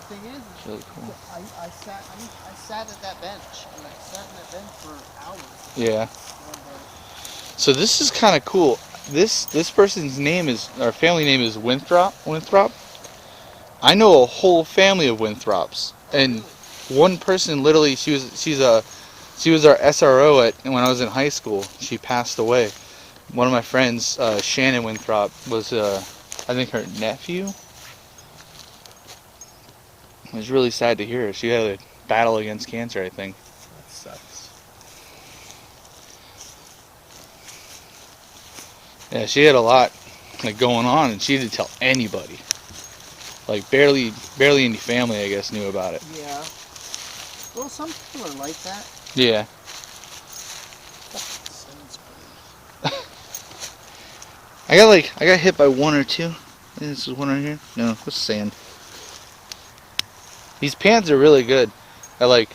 thing is, Really cool. I sat at that bench, and I sat on that bench for hours. Yeah. One day. So this is kind of cool. This person's family name is Winthrop. I know a whole family of Winthrops, and one person literally she was our SRO when I was in high school. She passed away. One of my friends, Shannon Winthrop, was I think her nephew. It was really sad to hear her. She had a battle against cancer, I think. That sucks. Yeah, she had a lot going on, and she didn't tell anybody. Like barely any family, I guess, knew about it. Yeah. Well, some people are like that. Yeah. I got hit by one or two. I think this is one right here. No, what's sand? These pans are really good. I like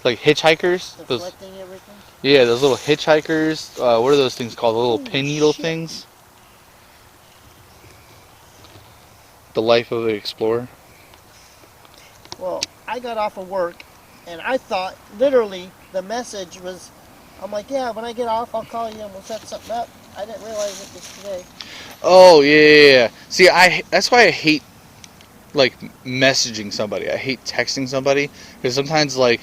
hitchhikers. Those, Deflecting everything. yeah, those little hitchhikers. What are those things called? The little pin needle shit. things. the life of an explorer? Well, I got off of work, and I thought literally the message was, I'm like, yeah, when I get off, I'll call you and we'll set something up. I didn't realize it was today. Oh yeah. See, that's why I hate like messaging somebody. I hate texting somebody because sometimes like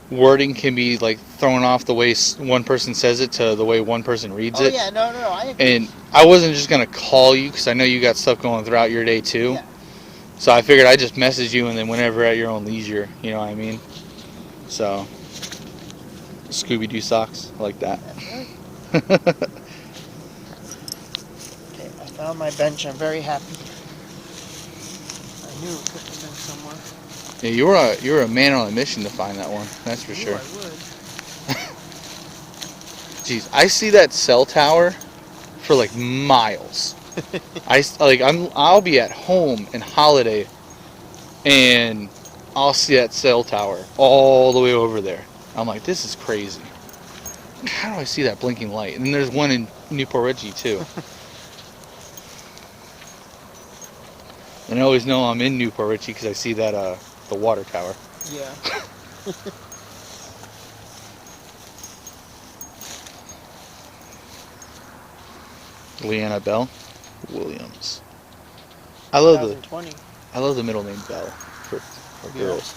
wording can be like thrown off the way one person says it to the way one person reads Oh it. yeah, no, I agree. And I wasn't just gonna call you because I know you got stuff going throughout your day too. Yeah. So I figured I'd just message you and then whenever at your own leisure, you know what I mean? So Scooby-Doo socks, I like that. That's right. Okay, I found my bench. I'm very happy. I knew it could have been somewhere. Yeah, you were a man on a mission to find that one. That's for sure. I would. Jeez, I see that cell tower for like miles. I'll be at home in Holiday, and I'll see that cell tower all the way over there. I'm like, this is crazy. How do I see that blinking light? And then there's one in Newport Richie too. And I always know I'm in Newport Richie because I see that the water tower. Yeah. Leanna Bell Williams. I love 2020. the middle name Bell for Yeah. girls.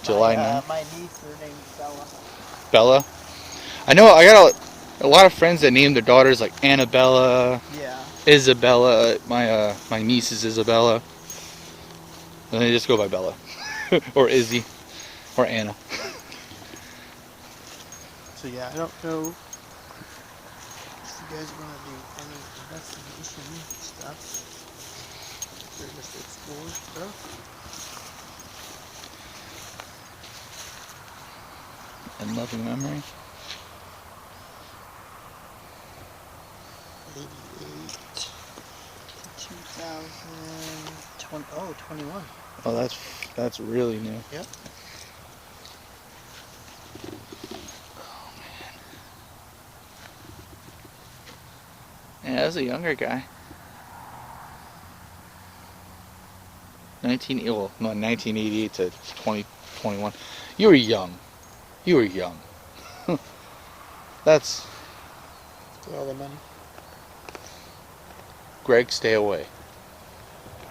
July 9th. My niece, her name's Bella. Bella. I know I got a lot of friends that name their daughters like Annabella, Yeah. Isabella. My niece is Isabella. And they just go by Bella. Or Izzy. Or Anna. So yeah, I don't know if you guys want to do any investigation stuff. Or just explore stuff. In loving memory. 88 to 2020. Oh, 21. Oh, that's really new. Yep. Yeah, that was a younger guy. 1988 to 2021. You were young. You were young. That's All the money. Greg. Stay away.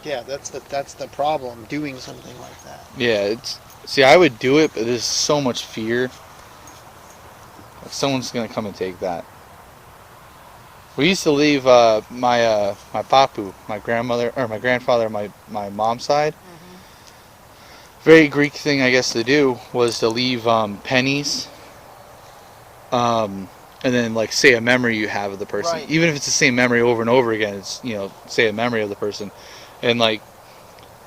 Yeah, that's the problem. Doing something like that. Yeah, see, I would do it, but there's so much fear. Like someone's gonna come and take that. We used to leave my papu, my grandmother or my grandfather, my mom's side. Very Greek thing, I guess, to do was to leave pennies, and then like say a memory you have of the person, Right. even if it's the same memory over and over again. It's say a memory of the person, and like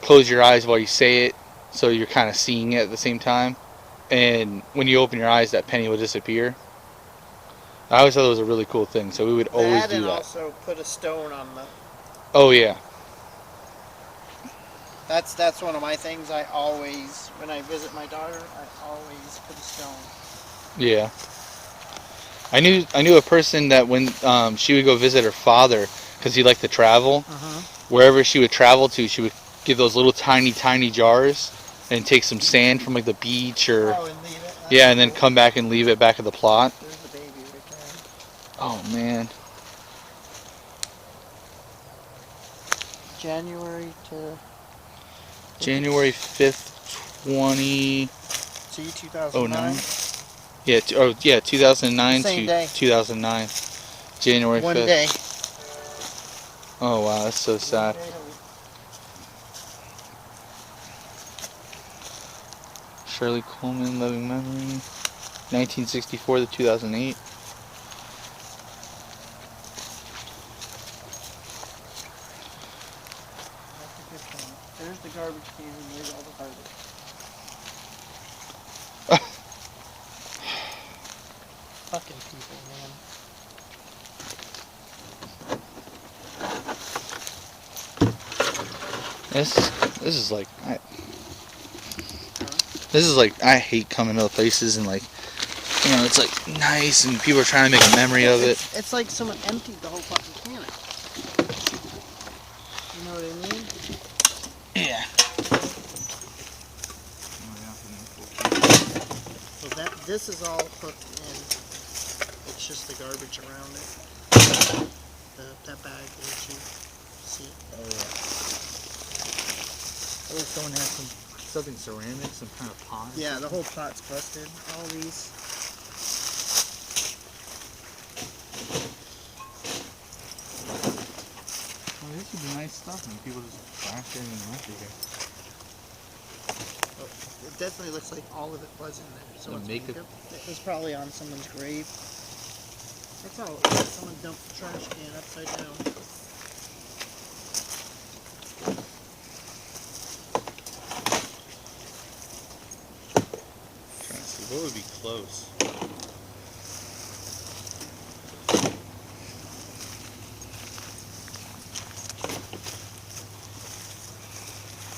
close your eyes while you say it, so you're kind of seeing it at the same time. And when you open your eyes, that penny will disappear. I always thought it was a really cool thing, so we would always That do and that. also put a stone on the. Oh yeah. That's one of my things. I always, when I visit my daughter, I always put a stone. Yeah. I knew a person that when she would go visit her father, because he liked to travel, wherever she would travel to, she would give those little tiny jars and take some sand from like the beach or Oh, and leave it. yeah, and then come back and leave it back at the plot. There's the baby right there. Oh man. January to. January 5th, 2009. See, 2009. Yeah, 2009 Same to day. 2009. January 5th. One day. Oh wow, that's so sad. Shirley Coleman, loving memory. 1964 to 2008. That's a good thing. There's the garbage can and there's all the garbage. Fucking people, man. This is like I hate coming to the places and like it's like nice and people are trying to make a memory of it. It's like someone emptied the whole fucking can. This is all hooked in. It's just the garbage around it. That bag that you see. Oh yeah. Oh, someone has something ceramic, some kind of pot. Yeah, the whole pot's busted. All these. Well, this would be nice stuff, and people just trash it and empty here. It definitely looks like all of it was in there. Someone's makeup? makeup. It was probably on someone's grave. That's how someone dumped the trash can upside down. Trying to see what would be close.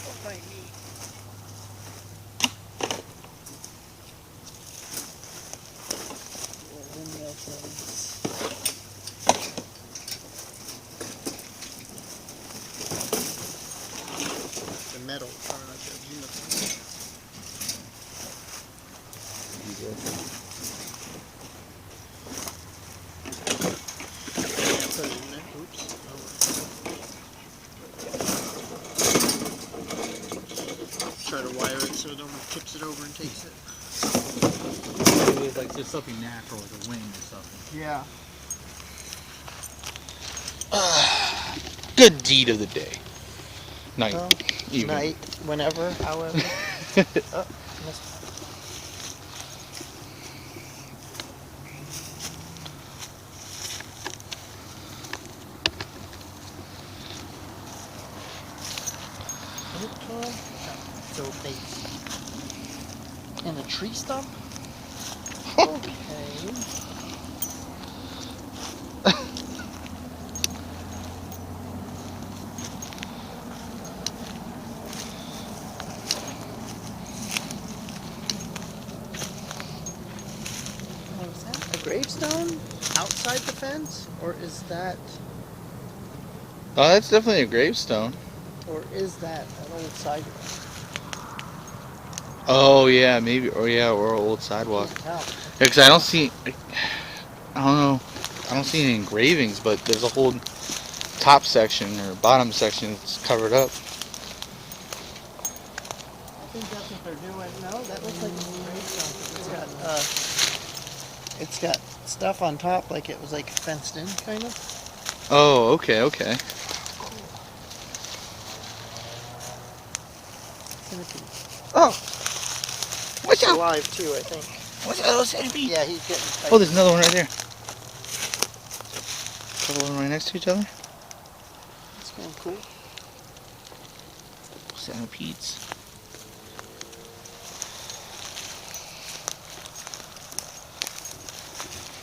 Oh, my knee. Windmill things. The metal part of the uniform. Yeah, put it in there. Oops. Try to wire it so no one tips it over and takes it. Maybe it's like just something natural, like a wing or something. Yeah. Good deed of the day. Night. Well, Evening. night, whenever, however. Oh, missed. So base. And a tree stump? Okay. Oh, is that a gravestone outside the fence? Or is that Oh, that's definitely a gravestone. an old sidewalk? Oh yeah, maybe, or yeah, or an old sidewalk. Can't tell. Yeah, because I don't see, I don't know, I don't see any engravings, but there's a whole top section or bottom section that's covered up. I think that's what they're doing. No, that looks like a gravestone. It's got stuff on top like it was like fenced in, kind of. Oh, okay, okay. Centipede. Oh, watch It's out! alive too, I think. Watch out, centipede! Yeah, he's getting tight. Oh, there's another one right there. Couple of them right next to each other. That's kind of cool. Centipedes.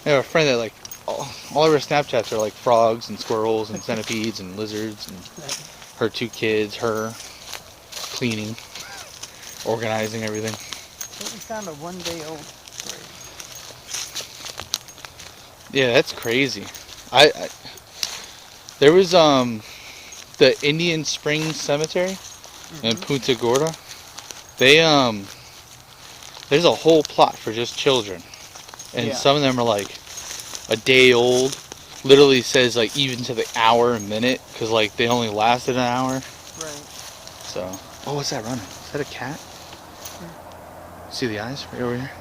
I have a friend that like all of her Snapchats are like frogs and squirrels and centipedes and lizards and her two kids, her cleaning, organizing everything. I think we found a one-day-old grave. Yeah, that's crazy. I there was the Indian Springs Cemetery in Punta Gorda. They there's a whole plot for just children, and Yeah. some of them are like a day old. Literally says like even to the hour and minute, because like they only lasted an hour. Right. So, oh, what's that running? Is that a cat? See the eyes right over here?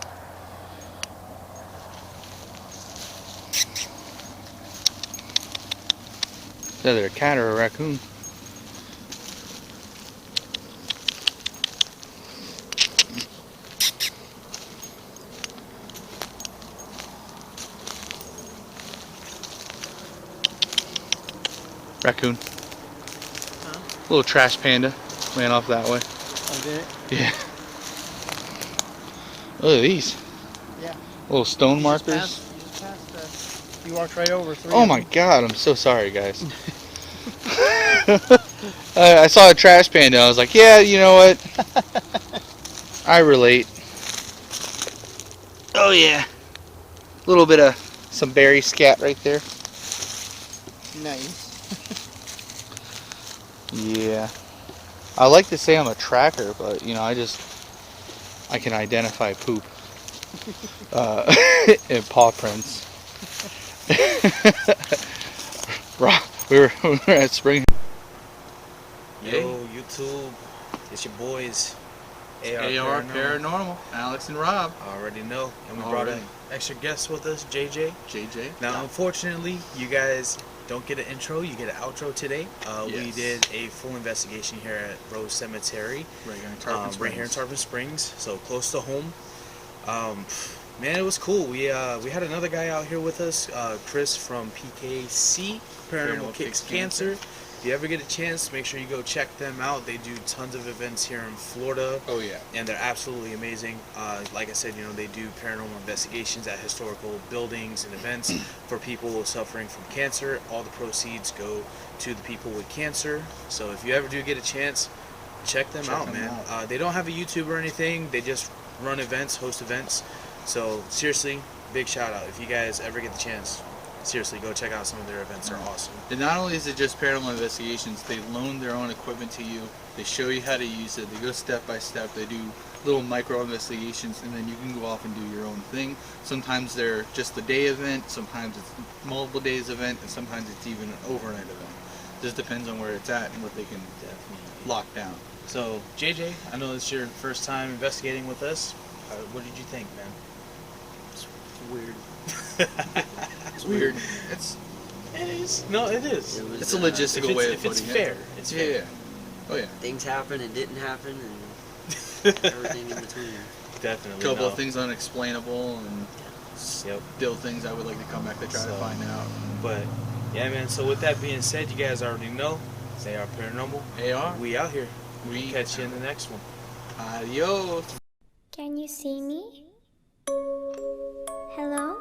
It's either a cat or a raccoon. Raccoon. Huh? Little trash panda ran off that way. Oh, did it? Yeah. Look at these. Yeah. Little stone You markers. just passed, you walked right over three. Oh of my them. god, I'm so sorry, guys. I saw a trash panda. I was like, yeah, you know what? I relate. Oh yeah. A little bit of some berry scat right there. Nice. Yeah. I like to say I'm a tracker, but you know, I can identify poop. and paw prints. we were at Spring. Yo, YouTube, it's your boys, AR Paranormal, Alex and Rob. I already know. And we Already. brought an extra guest with us, JJ. JJ. Now, unfortunately, you guys don't get an intro, you get an outro today. We Yes. did a full investigation here at Rose Cemetery, Right here in Tarpon Springs. right here in Tarpon Springs, so close to home. Man, it was cool. We had another guy out here with us, Chris from PKC, Paranormal Kicks Cancer. If you ever get a chance, make sure you go check them out. They do tons of events here in Florida. Oh yeah. And they're absolutely amazing. Like I said, they do paranormal investigations at historical buildings and events for people suffering from cancer. All the proceeds go to the people with cancer. So if you ever do get a chance, check them out, man. They don't have a YouTube or anything. They just run events, host events. So seriously, big shout out. If you guys ever get the chance, seriously, go check out some of their events. They're awesome. And not only is it just paranormal investigations, they loan their own equipment to you. They show you how to use it. They go step by step. They do little micro investigations, and then you can go off and do your own thing. Sometimes they're just a day event. Sometimes it's multiple days event, and sometimes it's even an overnight event. Just depends on where it's at and what they can lock down. So JJ, I know it's your first time investigating with us. What did you think, man? It's weird. It's weird. It is. No, it is. It was, It's a logistical way of If it's putting fair, it. it's Yeah, fair. yeah. Oh yeah. Things happen and didn't happen and everything in between. Definitely. A couple no. of things unexplainable and Yep. still things I would like to come back to try to So- find out. But yeah, man. So with that being said, you guys already know. They are paranormal. AR, We out here. we Catch you in the next one. adios. Can you see me? Hello?